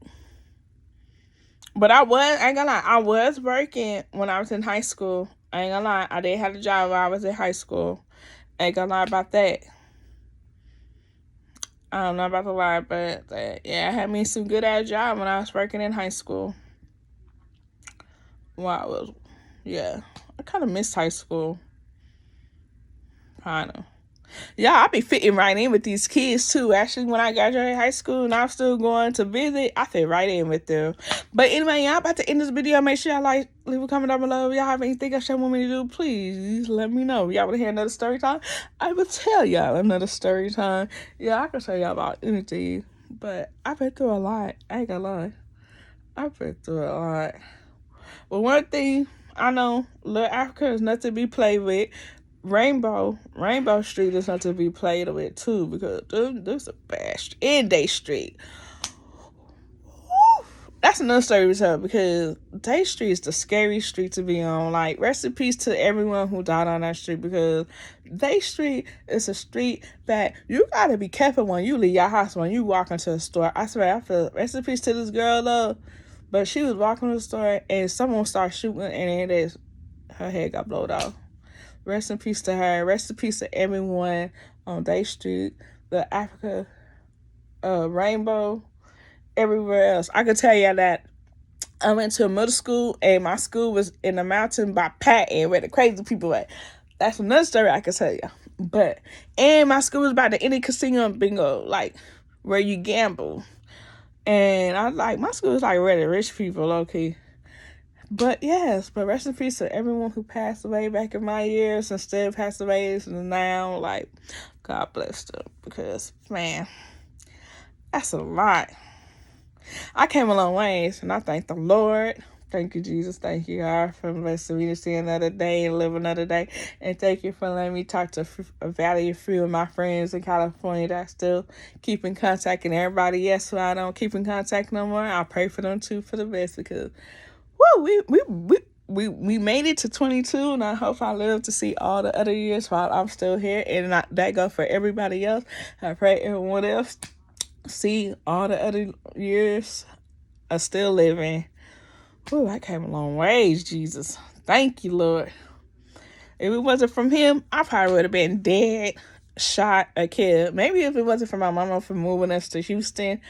But I ain't gonna lie, I was working when I was in high school. I ain't gonna lie, I did have a job while I was in high school. I ain't gonna lie about that. I don't know about the lie, but yeah, I had me some good ass job when I was working in high school. Wow, yeah, I kind of missed high school. Kind of. Yeah, I be fitting right in with these kids too. Actually, when I graduated high school and I'm still going to visit, I fit right in with them. But anyway, y'all about to end this video. Make sure y'all leave a comment down below. If y'all have anything else y'all want me to do, please let me know. Y'all want to hear another story time? I will tell y'all another story time. Yeah, I can tell y'all about anything. But I've been through a lot. I ain't gonna lie. I've been through a lot. But one thing I know, Little Africa is nothing to be played with. Rainbow Street is not to be played with too, because there's a bad street. In Day Street. Woo! That's another story to tell, because Day Street is the scary street to be on. Like, rest in peace to everyone who died on that street, because Day Street is a street that you gotta be careful when you leave your house, when you walk into a store. I swear, I feel rest in peace to this girl though. But she was walking to the store and someone started shooting, and her head got blown off. Rest in peace to her. Rest in peace to everyone on Day Street, the Africa, Rainbow, everywhere else. I can tell you that I went to a middle school, and my school was in the mountain by Patton, where the crazy people at. That's another story I can tell you. And my school was by the Indian Casino and Bingo, like where you gamble. And I was like, my school is like where the rich people, low-key. But yes, but rest in peace to everyone who passed away back in my years and still passed away and now. Like, God bless them, because, man, that's a lot. I came a long ways, and I thank the Lord. Thank you, Jesus. Thank you, God, for blessing me to see another day and live another day. And thank you for letting me talk to a few of my friends in California that I still keep in contact. And everybody else who I don't keep in contact no more, I pray for them too for the best, because woo, we made it to 22, and I hope I live to see all the other years while I'm still here. And that go for everybody else. I pray everyone else see all the other years are still living. Ooh, I came a long ways, Jesus. Thank you, Lord. If it wasn't from him, I probably would have been dead, shot, or killed. Maybe if it wasn't for my mama for moving us to Houston,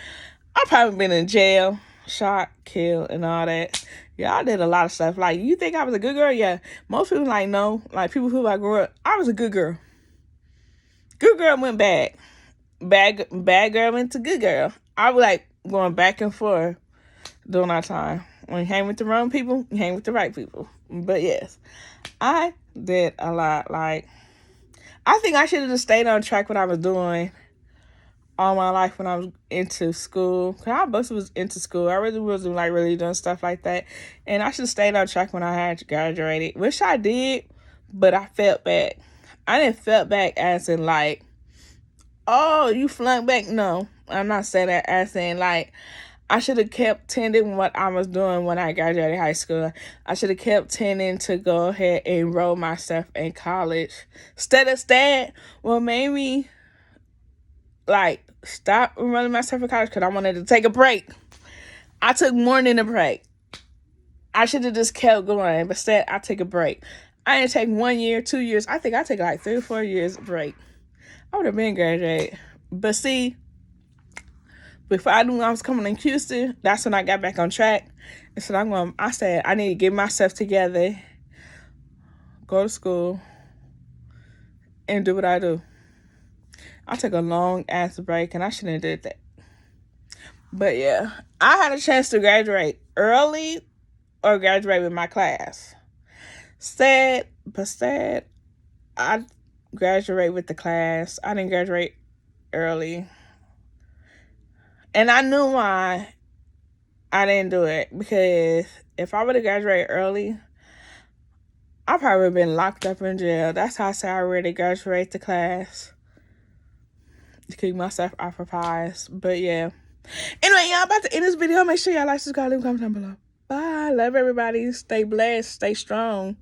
I'd probably been in jail, shot, killed, and all that. Yeah, I did a lot of stuff. Like, you think I was a good girl? Yeah. Most people like, no. Like, people who I grew up, I was a good girl. Good girl went bad. Bad girl went to good girl. I was like going back and forth during our time. When you hang with the wrong people, you hang with the right people. But yes, I did a lot. Like, I think I should have just stayed on track what I was doing all my life when I was into school. Cause I was into school. I really wasn't like really doing stuff like that. And I should have stayed on track when I had graduated. Which I did, but I felt back. I didn't felt back as in like, oh, you flunked back. No, I'm not saying that as in like, I should have kept tending what I was doing when I graduated high school. I should have kept tending to go ahead and enroll myself in college. Instead of that, well, maybe like stop enrolling myself in college because I wanted to take a break. I took more than a break. I should have just kept going, but instead I take a break. I didn't take 1 year, 2 years. I think I take like 3 or 4 years break. I would have been graduated. But see, before I knew I was coming in Houston, that's when I got back on track. And so I said, I need to get myself together, go to school, and do what I do. I took a long ass break, and I shouldn't have did that. But yeah, I had a chance to graduate early or graduate with my class. Sad, I graduate with the class. I didn't graduate early. And I knew why I didn't do it, because if I would have graduated early, I probably would have been locked up in jail. That's how I say I already graduated the class, to keep myself occupied. But yeah. Anyway, y'all, about to end this video. Make sure y'all like, subscribe, leave a comment down below. Bye. Love everybody. Stay blessed. Stay strong.